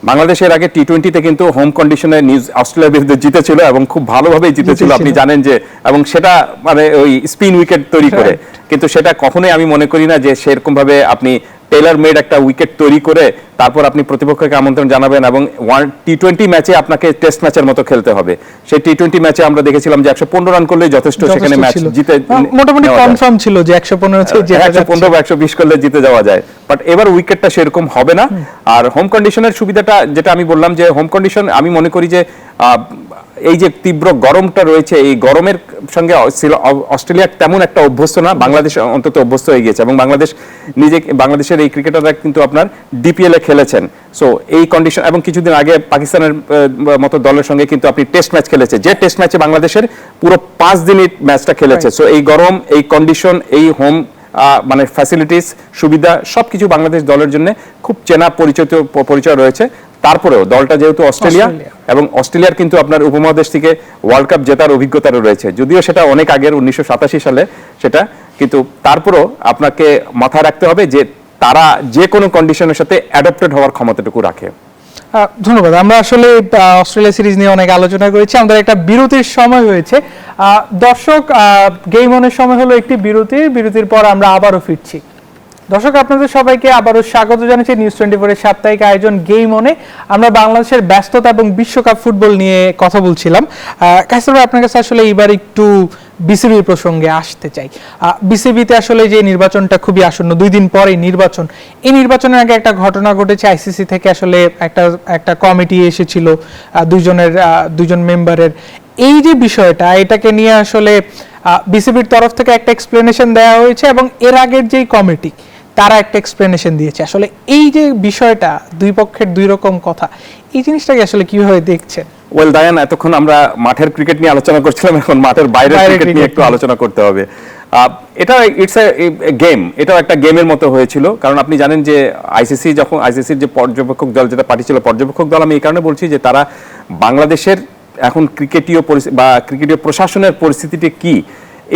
Speaker 2: বাংলাদেশের আগে টি-20তে কিন্তু হোম কন্ডিশনে অস্ট্রেলিয়ার বিরুদ্ধে জিতেছিল এবং খুব ভালোভাবেই জিতেছিল, আপনি জানেন যে, এবং সেটা মানে ওই স্পিন উইকেট তৈরি করে, কিন্তু সেটা কখনোই আমি মনে করি না যে সেরকম ভাবে আপনি টেইলর মেড একটা উইকেট তৈরি করে তারপর আপনি প্রতিপক্ষকে আমন্ত্রণ জানাবেন এবং টি-20 ম্যাচে আপনাকে টেস্ট ম্যাচের মতো খেলতে হবে। সেই টি-20 ম্যাচে আমরা দেখেছিলাম যে 115 রান করলেই যথেষ্ট, সেখানে ম্যাচ জিতে
Speaker 1: মোটামুটি কনফার্ম ছিল যে 115
Speaker 2: বা 120 করলে জিতে যাওয়া যায়। বাট এবার উইকেটটা সেরকম হবে না। আর হোম কন্ডিশনের সুবিধাটা যেটা আমি বললাম, যে হোম কন্ডিশন আমি মনে করি যে এই যে তীব্র গরমটা রয়েছে, এই গরমের সঙ্গে অস্ট্রেলিয়া তেমন একটা অভ্যস্ত না, বাংলাদেশ অন্তত অভ্যস্ত হয়ে গেছে এবং বাংলাদেশের এই ক্রিকেটাররা কিন্তু আপনার ডিপিএল এ খেলেছেন। সো এই কন্ডিশন, এবং কিছুদিন আগে পাকিস্তানের মতো দলের সঙ্গে কিন্তু আপনি টেস্ট ম্যাচ খেলেছে, যে টেস্ট ম্যাচে বাংলাদেশের পুরো 5 দিনই ম্যাচটা খেলেছে। সো এই গরম, এই কন্ডিশন, এই হোম মানে ফ্যাসিলিটিস, সুবিধা সবকিছু বাংলাদেশ দলের জন্য খুব চেনা পরিচয় রয়েছে। তারপরেও দলটা যেহেতু অস্ট্রেলিয়া এবং অস্ট্রেলিয়ার কিন্তু আপনার উপমহাদেশ থেকে ওয়ার্ল্ড কাপ জেতার অভিজ্ঞতারও রয়েছে, যদিও সেটা অনেক আগের 1987 সালে সেটা, কিন্তু তারপরও আপনাকে মাথায় রাখতে হবে যে তারা যে কোনো কন্ডিশনের সাথে অ্যাডপ্টেড হওয়ার ক্ষমতাটুকু রাখে।
Speaker 1: ধন্যবাদ। আমরা আসলে অস্ট্রেলিয়া সিরিজ নিয়ে অনেক আলোচনা করেছি, আমাদের একটা বিরতির সময় হয়েছে। দর্শক, গেম অনের সময় হলো একটি বিরতির পর আমরা আবারও ফিরছি। দর্শক, আপনাদের সবাইকে আবারও স্বাগত জানাচ্ছি নিউজ 24 এর সাপ্তাহিক আয়োজন গেম অনে। আমরা বাংলাদেশের ব্যস্ততা এবং বিশ্বকাপ ফুটবল নিয়ে কথা বলছিলাম। কাইসার ভাই, আপনার কাছে আসলে এবার একটু বিসিবির প্রসঙ্গে আসতে চাই। বিসিবিতে আসলে যে নির্বাচনটা খুবই আসন্ন, 2 দিন পরে নির্বাচন, এই নির্বাচনের আগে একটা ঘটনা ঘটেছে, আইসিসি থেকে আসলে একটা কমিটি এসেছিল দুজন মেম্বারের। এই যে বিষয়টা, এটাকে নিয়ে আসলে বিসিবির তরফ থেকে একটা এক্সপ্লেনেশন দেওয়া হয়েছে এবং এর আগের যেই কমিটি তারা একটা এক্সপ্লেনেশন দিয়েছে। আসলে এই যে বিষয়টা, দুই পক্ষের দুই রকম কথা, এই জিনিসটাকে আসলে কিভাবে দেখছেন?
Speaker 2: ওয়েল দায়ান, এতক্ষণ আমরা মাঠের ক্রিকেট নিয়ে আলোচনা করছিলাম, এখন মাঠের বাইরের ক্রিকেট নিয়ে একটু আলোচনা করতে হবে। এটা ইটস এ গেম, এটাও একটা গেমের মতো হয়েছিল। কারণ আপনি জানেন যে আইসিসির যে পর্যবেক্ষক দল যেটা পাঠিয়েছিল, পর্যবেক্ষক দল আমি এই কারণে বলছি যে তারা বাংলাদেশের এখন ক্রিকেটীয় প্রশাসনের পরিস্থিতিটি কি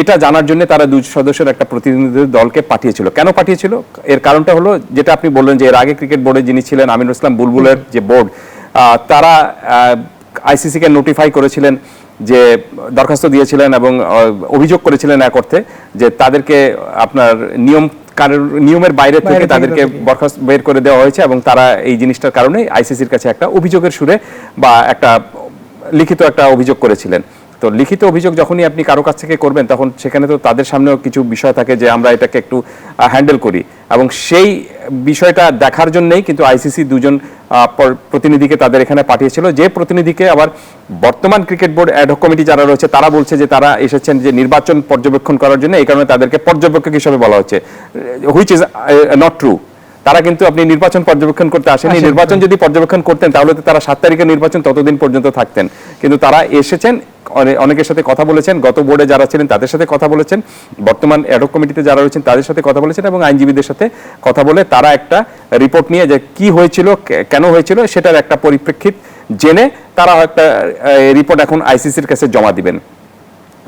Speaker 2: এটা জানার জন্য তারা 2 সদস্যের একটা প্রতিনিধি দলকে পাঠিয়েছিল। কেন পাঠিয়েছিল? এর কারণটা হলো যেটা আপনি বললেন, যে এর আগে ক্রিকেট বোর্ডে যিনি ছিলেন, আমিনুল ইসলাম বুলবুলের যে বোর্ড, তারা আইসিসিকে নোটিফাই করেছিলেন, যে দরখাস্ত দিয়েছিলেন এবং অভিযোগ করেছিলেন এক অর্থে, যে তাদেরকে আপনার নিয়মের বাইরে থেকে তাদেরকে বরখাস্ত বের করে দেওয়া হয়েছে এবং তারা এই জিনিসটার কারণে আইসিসির কাছে একটা অভিযোগের সুরে বা একটা লিখিত একটা অভিযোগ করেছিলেন। তো লিখিত অভিযোগ যখনই আপনি কারো কাছ থেকে করবেন, তখন সেখানে তো তাদের সামনেও কিছু বিষয় থাকে যে আমরা এটাকে একটু হ্যান্ডেল করি, এবং সেই বিষয়টা দেখার জন্যই কিন্তু আইসিসি 2জন প্রতিনিধিকে তাদের এখানে পাঠিয়েছিল, যে প্রতিনিধিকে আবার বর্তমান ক্রিকেট বোর্ড অ্যাডহক কমিটি যারা রয়েছে তারা বলছে যে তারা এসেছেন যে নির্বাচন পর্যবেক্ষণ করার জন্য, এই কারণে তাদেরকে পর্যবেক্ষক হিসেবে বলা হচ্ছে, হুইচ ইজ নট ট্রু। তারা কিন্তু আপনি নির্বাচন পর্যবেক্ষণ করতে আসেনি। নির্বাচন যদি পর্যবেক্ষণ করতেন তাহলে তো তারা 7 তারিখে নির্বাচন ততদিন পর্যন্ত থাকতেন, কিন্তু তারা এসেছেন, অনেকের সাথে কথা বলেছেন, গত বোর্ডে যারা ছিলেন তাদের সাথে কথা বলেছেন, বর্তমান অ্যাডহক কমিটিতে যারা রয়েছেন তাদের সাথে কথা বলেছেন এবং আইনজীবীদের সাথে কথা বলে তারা একটা রিপোর্ট নিয়ে যে কি হয়েছিল, কেন হয়েছিল সেটার একটা পরিপ্রেক্ষিত জেনে তারা একটা রিপোর্ট এখন আইসিসির কাছে জমা দিবেন।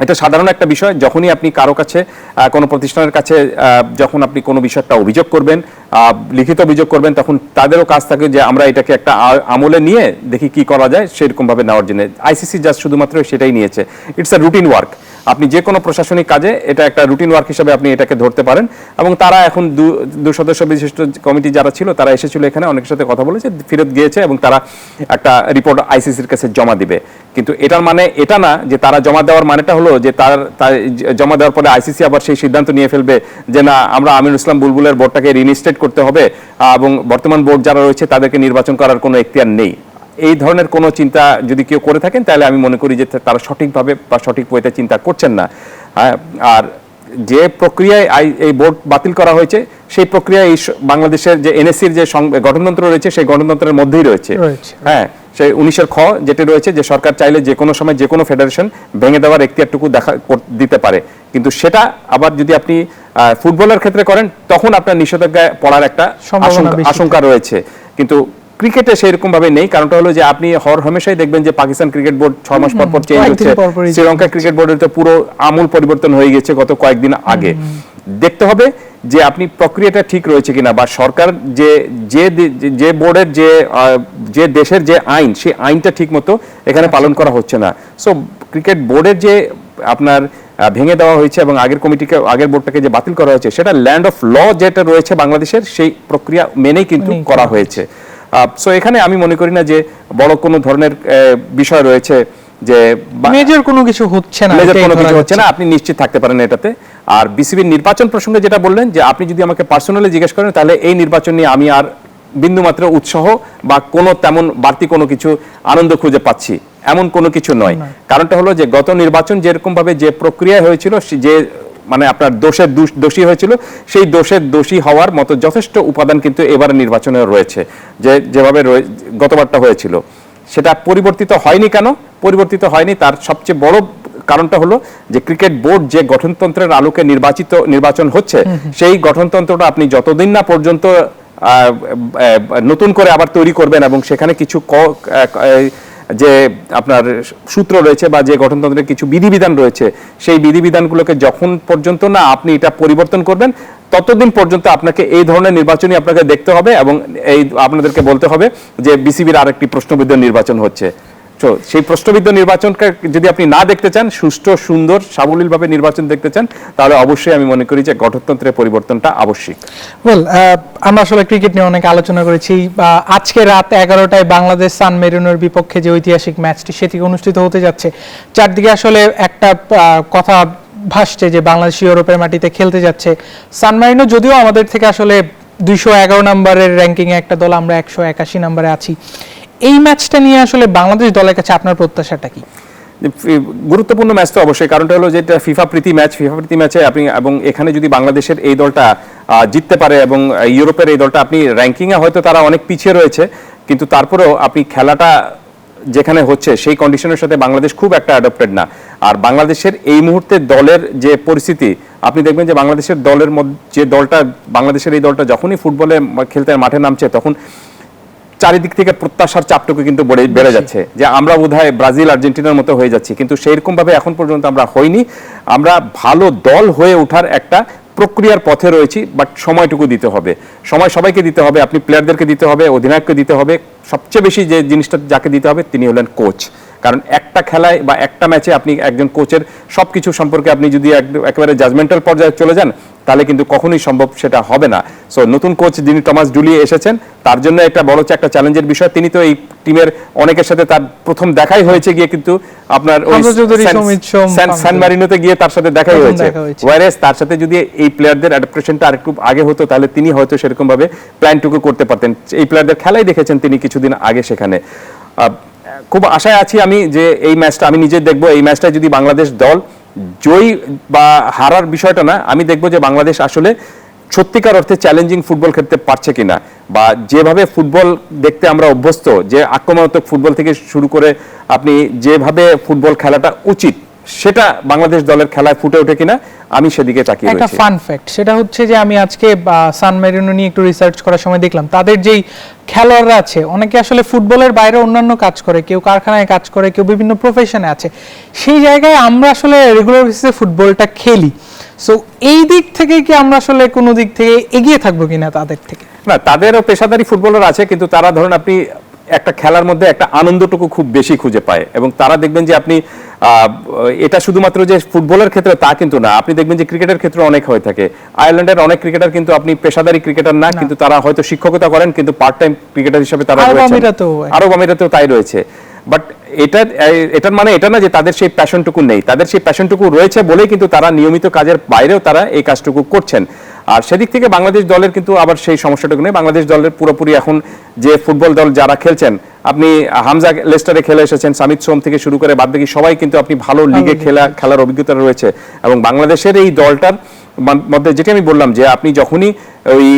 Speaker 2: এটা সাধারণ একটা বিষয়। যখনই আপনি কারো কাছে, কোনো প্রতিষ্ঠানের কাছে যখন আপনি কোনো বিষয় একটা অভিযোগ করবেন, লিখিত অভিযোগ করবেন, তখন তাদেরও কাজ থাকে যে আমরা এটাকে একটা আমলে নিয়ে দেখি কি করা যায় সেরকমভাবে নেওয়ার জন্য। আইসিসি জাস্ট শুধুমাত্র সেটাই নিয়েছে। It's a routine work. আপনি যে কোনো প্রশাসনিক কাজে এটা একটা রুটিন ওয়ার্ক হিসেবে আপনি এটাকে ধরতে পারেন। এবং তারা এখন 2 সদস্য বিশিষ্ট কমিটি যারা ছিল তারা এসেছিল এখানে, অনেকের সাথে কথা বলেছে, ফেরত গিয়েছে এবং তারা একটা রিপোর্ট আইসিসির কাছে জমা দিবে। কিন্তু এটার মানে এটা না যে তারা জমা দেওয়ার মানেটা হলো যে তার জমা দেওয়ার পরে আইসিসি আবার সেই সিদ্ধান্ত নিয়ে ফেলবে যে না, আমরা আমিনুল ইসলাম বুলবুলের বোর্ডটাকে রিইনস্টেট করতে হবে এবং বর্তমান বোর্ড যারা রয়েছে তাদেরকে নির্বাচন করার কোনো এখতিয়ার নেই। এই ধরনের কোনো চিন্তা যদি কেউ করে থাকেন তাহলে আমি মনে করি যে তারা সঠিকভাবে বা সঠিক ওয়েতে চিন্তা করছেন না। আর যে প্রক্রিয়ায় এই বোর্ড বাতিল করা হয়েছে সেই প্রক্রিয়ায় বাংলাদেশের যে এনএসসির যে গঠনতন্ত্র রয়েছে সেই গঠনতন্ত্রের মধ্যেই রয়েছে। হ্যাঁ, সেই 19-এর খ যেটি রয়েছে যে সরকার চাইলে যে কোনো সময় যে কোনো ফেডারেশন ভেঙে দেওয়ার এখতিয়ারটুকু দিতে পারে, কিন্তু সেটা আবার যদি আপনি ফুটবলের ক্ষেত্রে করেন তখন আপনার নিষেধাজ্ঞায় পড়ার একটা
Speaker 1: সম্ভাবনা বেশি
Speaker 2: আশঙ্কা রয়েছে। কিন্তু ক্রিকেটে সেরকম ভাবে নেই, কারণটা হলো যে আপনি হমেশাই দেখবেন যে পাকিস্তান ক্রিকেট বোর্ড 6 মাস পর পর চেঞ্জ হচ্ছে, শ্রীলঙ্কা ক্রিকেট বোর্ডের তো পুরো আমূল পরিবর্তন হয়ে গেছে গত কয়েকদিন আগে। দেখতে হবে যে আপনি প্রক্রিয়াটা ঠিক রয়েছে কিনা, বা সরকার যে বোর্ডের যে দেশের যে আইন, সেই আইনটা ঠিক মতো এখানে পালন করা হচ্ছে না। সো ক্রিকেট বোর্ডের যে আপনার ভেঙে দেওয়া হয়েছে এবং আগের বোর্ডটাকে যে বাতিল করা হয়েছে, সেটা ল্যান্ড অফ ল যেটা রয়েছে বাংলাদেশের, সেই প্রক্রিয়া মেনেই কিন্তু করা হয়েছে। সো এখানে আমি মনে করি না যে বড় কোনো ধরনের বিষয় রয়েছে যে
Speaker 1: মেজর কোনো কিছু হচ্ছে না,
Speaker 2: আপনি নিশ্চিত থাকতে পারেন এটাতে। আর বিসিবির নির্বাচন প্রসঙ্গে যেটা বললেন যে আপনি যদি আমাকে পার্সোনালি জিজ্ঞেস করেন, তাহলে এই নির্বাচন নিয়ে আমি আর বিন্দুমাত্র উৎসাহ বা কোনো তেমন বাড়তি কোনো কিছু আনন্দ খুঁজে পাচ্ছি এমন কোনো কিছু নয়। কারণটা হলো যে গত নির্বাচন যেরকম ভাবে যে প্রক্রিয়া হয়েছিল, যে মানে আপনার দোষী হয়েছিল, সেই দোষী হওয়ার মতো যথেষ্ট উপাদান কিন্তু এবার নির্বাচনে রয়েছে, যেভাবে গতবারটা হয়েছিল। সেটা পরিবর্তিত হয়নি। কেন পরিবর্তিত হয়নি তার সবচেয়ে বড় কারণটা হলো যে ক্রিকেট বোর্ড যে গঠনতন্ত্রের আলোকে নির্বাচন হচ্ছে, সেই গঠনতন্ত্রটা আপনি যতদিন না পর্যন্ত নতুন করে আবার তৈরি করবেন এবং সেখানে কিছু যে আপনার সূত্র রয়েছে বা যে গঠনতন্ত্রের কিছু বিধিবিধান রয়েছে, সেই বিধিবিধানগুলোকে যখন পর্যন্ত না আপনি এটা পরিবর্তন করবেন, ততদিন পর্যন্ত আপনাকে এই ধরনের নির্বাচনই আপনাকে দেখতে হবে এবং আপনাদেরকে বলতে হবে যে বিসিবির আরেকটি প্রশ্নবিদ্ধ নির্বাচন হচ্ছে। তো সেই প্রশ্নবিদ্ধ নির্বাচনকে যদি আপনি না দেখতে চান, সুষ্ঠু সুন্দর সাবলীলভাবে নির্বাচন দেখতে চান, তাহলে অবশ্যই আমি মনে করি যে গঠনতন্ত্রের পরিবর্তনটা আবশ্যিক।
Speaker 1: আমরা আসলে ক্রিকেট নিয়ে অনেক আলোচনা করেছি। আজকে রাত 11টায় বাংলাদেশ সান মেরিনোর বিপক্ষে যে ঐতিহাসিক ম্যাচটি সেটি অনুষ্ঠিত হতে যাচ্ছে, চারদিকে আসলে একটা কথা ভাসছে যে বাংলাদেশ ইউরোপের মাটিতে খেলতে যাচ্ছে। সান মেরিনো যদিও আমাদের থেকে আসলে 211 নম্বরের র্যাঙ্কিং এ একটা দল, আমরা 181 নম্বরে আছি। এই ম্যাচটা নিয়ে আসলে বাংলাদেশ দলের কাছে আপনার প্রত্যাশাটা কি?
Speaker 2: গুরুত্বপূর্ণ ম্যাচ তো অবশ্যই, কারণটা হলো যে এটা ফিফা প্রীতি ম্যাচে আপনি, এবং এখানে যদি বাংলাদেশের এই দলটা জিততে পারে এবং ইউরোপের এই দলটা, আপনি র্যাঙ্কিংয়ে হয়তো তারা অনেক পিছিয়ে রয়েছে, কিন্তু তারপরেও আপনি খেলাটা যেখানে হচ্ছে সেই কন্ডিশনের সাথে বাংলাদেশ খুব একটা অ্যাডাপ্টেড না। আর বাংলাদেশের এই মুহূর্তে দলের যে পরিস্থিতি, আপনি দেখবেন যে বাংলাদেশের দলের মধ্যে বাংলাদেশের এই দলটা যখনই ফুটবলে খেলতে মাঠে নামছে, তখন চারিদিক থেকে প্রত্যাশার চাপটুকু কিন্তু বেড়ে যাচ্ছে যে আমরা বোধহয় ব্রাজিল আর্জেন্টিনার মতো হয়ে যাচ্ছি, কিন্তু সেইরকম ভাবে এখন পর্যন্ত আমরা হইনি। আমরা ভালো দল হয়ে ওঠার একটা প্রক্রিয়ার পথে রয়েছি, বাট সময়টুকু দিতে হবে, সময় সবাইকে দিতে হবে। আপনি প্লেয়ারদেরকে দিতে হবে, অধিনায়ককে দিতে হবে, সবচেয়ে বেশি যে জিনিসটা যাকে দিতে হবে তিনি হলেন কোচ। কারণ একটা খেলায় বা একটা ম্যাচে আপনি একজন কোচের সবকিছু সম্পর্কে আপনি যদি একেবারে জাজমেন্টাল পর্যায়ে চলে যান, তাহলে কিন্তু কখনোই সম্ভব সেটা হবে না। সো নতুন কোচ যিনি টমাস ডুলি এসেছেন, তার জন্য একটা বড় একটা চ্যালেঞ্জের বিষয়। তিনি তো এই টিমের অনেকের সাথে তার প্রথম দেখাই হয়েছে গিয়ে কিন্তু আপনার ওই সান মেরিনোতে গিয়ে তার সাথে দেখাই হয়েছে। ওয়ারেস তার সাথে যদি এই প্লেয়ারদের অ্যাডাপ্টেশনটা আরেকটু আগে হতো, তাহলে তিনি হয়তো সেরকম ভাবে প্ল্যানটুকু করতে পারতেন। এই প্লেয়ারদের খেলাই দেখেছেন তিনি কিছুদিন আগে সেখানে। খুব আশায় আছি আমি যে এই ম্যাচটা আমি নিজে দেখবো। এই ম্যাচটা যদি বাংলাদেশ দল জয়ী বা হারার বিষয়টা না, আমি দেখবো যে বাংলাদেশ আসলে সত্যিকার অর্থে চ্যালেঞ্জিং ফুটবল খেলতে পারছে কিনা, বা যেভাবে ফুটবল দেখতে আমরা অভ্যস্ত, যে আক্রমণাত্মক ফুটবল থেকে শুরু করে আপনি যেভাবে ফুটবল খেলাটা উচিত, সেটা বাংলাদেশ দলের খেলায় ফুটে ওঠে কিনা, আমি সেদিকে তাকিয়ে রয়েছি।
Speaker 1: একটা ফান ফ্যাক্ট সেটা হচ্ছে যে আমি আজকে সান মেরিনো নিয়ে একটু রিসার্চ করার সময় দেখলাম তাদের যেই খেলোয়াড়রা আছে অনেকে আসলে ফুটবলের বাইরে অন্যান্য কাজ করে, কেউ কারখানায় কাজ করে, কেউ বিভিন্ন প্রফেশনে আছে। সেই জায়গায় আমরা আসলে রেগুলার বেসিসে ফুটবলটা খেলি। সো এই দিক থেকে কি আমরা আসলে কোনো দিক থেকে এগিয়ে থাকবো কিনা তাদের থেকে?
Speaker 2: না, তাদেরও পেশাদারি ফুটবলার আছে, কিন্তু তারা ধরুন আপনি একটা খেলার মধ্যে একটা আনন্দটুকু খুব বেশি খুঁজে পায়, এবং তারা দেখবেন যে আপনি এটা শুধুমাত্র যে ফুটবলের ক্ষেত্রে তা কিন্তু না, আপনি দেখবেন যে ক্রিকেটের ক্ষেত্রে অনেক হয়ে থাকে। আয়ারল্যান্ডের অনেক ক্রিকেটার কিন্তু আপনি পেশাদারি ক্রিকেটার না, কিন্তু তারা হয়তো শিক্ষকতা করেন, কিন্তু পার্ট টাইম ক্রিকেটার হিসেবে তারা আরব আমিরাতেও তাই রয়েছে। বাট এটার মানে এটা না যে তাদের সেই প্যাশনটুকু নেই, তাদের সেই প্যাশনটুকু রয়েছে বলেই কিন্তু তারা নিয়মিত কাজের বাইরেও তারা এই কাজটুকু করছেন। আর সেদিক থেকে বাংলাদেশ দলের কিন্তু আবার সেই সমস্যাটুকু নেই। বাংলাদেশ দলের পুরোপুরি এখন যে ফুটবল দল যারা খেলছেন, আপনি হামজা লেস্টারে খেলে এসেছেন, সামিত সোম থেকে শুরু করে বাদবাকি সবাই কিন্তু আপনি ভালো লিগে খেলার অভিজ্ঞতা রয়েছে, এবং বাংলাদেশের এই দলটার মধ্যে যেটা আমি বললাম যে আপনি যখনই ওই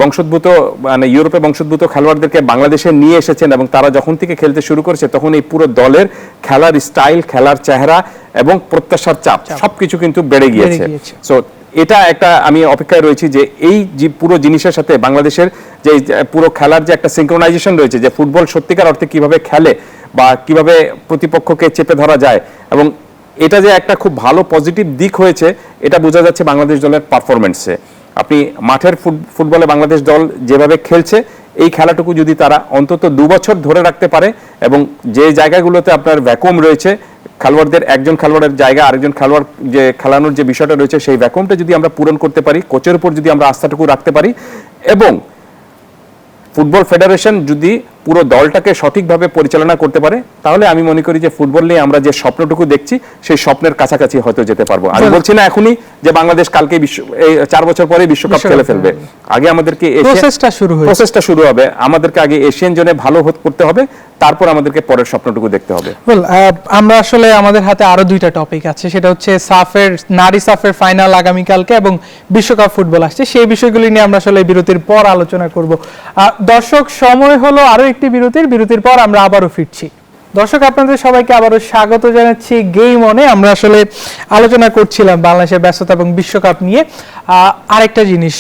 Speaker 2: বংশোদ্ভূত মানে ইউরোপে বংশোদ্ভূত খেলোয়াড়দেরকে বাংলাদেশে নিয়ে এসেছেন এবং তারা যখন থেকে খেলতে শুরু করেছে তখন এই পুরো দলের খেলার স্টাইল, খেলার চেহারা এবং প্রত্যাশার চাপ সবকিছু কিন্তু বেড়ে গিয়েছে। সো এটা একটা আমি অপেক্ষায় রয়েছি যে এই যে পুরো জিনিসের সাথে বাংলাদেশের যে পুরো খেলার যে একটা সিনক্রোনাইজেশন রয়েছে, যে ফুটবল সত্যিকার অর্থে কিভাবে খেলে বা কিভাবে প্রতিপক্ষকে চেপে ধরা যায়, এবং এটা যে একটা খুব ভালো পজিটিভ দিক হয়েছে এটা বোঝা যাচ্ছে বাংলাদেশ দলের পারফরমেন্সে। আপনি মাঠের ফুটবলে বাংলাদেশ দল যেভাবে খেলছে এই খেলাটুকু যদি তারা অন্তত 2 বছর ধরে রাখতে পারে এবং যে জায়গাগুলোতে আপনার ভ্যাকুয়াম রয়েছে, খেলোয়াড়দের একজন খেলোয়াড়ের জায়গা আরেকজন খেলোয়াড় যে খেলানোর যে বিষয়টা রয়েছে সেই ভ্যাকুয়ামটা যদি আমরা পূরণ করতে পারি, কোচের উপর যদি আমরা আস্থাটুকু রাখতে পারি এবং ফুটবল ফেডারেশন যদি পুরো দলটাকে সঠিকভাবে পরিচালনা করতে পারে, তাহলে আমি মনে করি যে ফুটবল নিয়ে আমরা যে স্বপ্নটুকু দেখছি সেই স্বপ্নের কাছাকাছি হয়তো যেতে পারবো। আমি বলছি না এখনই যে বাংলাদেশ কালকে এই 4 বছর পরে বিশ্বকাপ খেলে ফেলবে, আগে আমাদেরকে প্রসেসটা শুরু হবে, আমাদেরকে আগে এশিয়ান জোনে ভালো করতে হবে, তারপর আমাদেরকে পরের স্বপ্নটুকু দেখতে হবে।
Speaker 1: আমরা আসলে আমাদের হাতে আরো 2টা টপিক আছে, সেটা হচ্ছে নারী সাফের ফাইনাল আগামীকালকে এবং বিশ্বকাপ ফুটবল আসছে, সেই বিষয়গুলি নিয়ে আমরা আসলে বিরতির পর আলোচনা করব। দর্শক, সময় হলো আরো একটি বিরতির পর আমরা আবারও ফিরছি। দর্শক, আপনাদের সবাইকে আবারও স্বাগত জানাচ্ছি গেম অনে। আমরা আসলে আলোচনা করছিলাম বাংলাদেশের ব্যস্ততা এবং বিশ্বকাপ নিয়ে। আরেকটা জিনিস,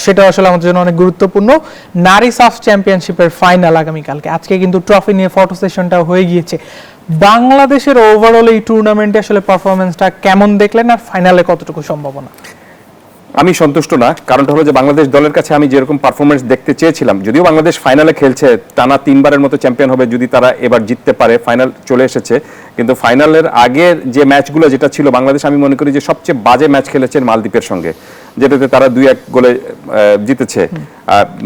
Speaker 1: সেটা আসলে আমাদের জন্য অনেক গুরুত্বপূর্ণ, নারী সাফ চ্যাম্পিয়নশিপের ফাইনাল আগামীকালকে। আজকে কিন্তু ট্রফি নিয়ে ফটো সেশনটা হয়ে গিয়েছে। বাংলাদেশের ওভারঅল এই টুর্নামেন্টে আসলে পারফরমেন্সটা কেমন দেখলেন, আর ফাইনালে কতটুকু সম্ভাবনা?
Speaker 2: আমি সন্তুষ্ট না, কারণটা হলো যে বাংলাদেশ দলের কাছে আমি যেরকম পারফরমেন্স দেখতে চেয়েছিলাম, যদিও বাংলাদেশ ফাইনালে খেলছে, টানা 3বারের মতো চ্যাম্পিয়ন হবে যদি তারা এবার জিততে পারে, ফাইনাল চলে এসেছে, কিন্তু ফাইনালের আগের যে ম্যাচগুলো যেটা ছিল বাংলাদেশ আমি মনে করি যে সবচেয়ে বাজে ম্যাচ খেলেছেন মালদ্বীপের সঙ্গে, যেটাতে তারা 2-1 গোলে জিতেছে।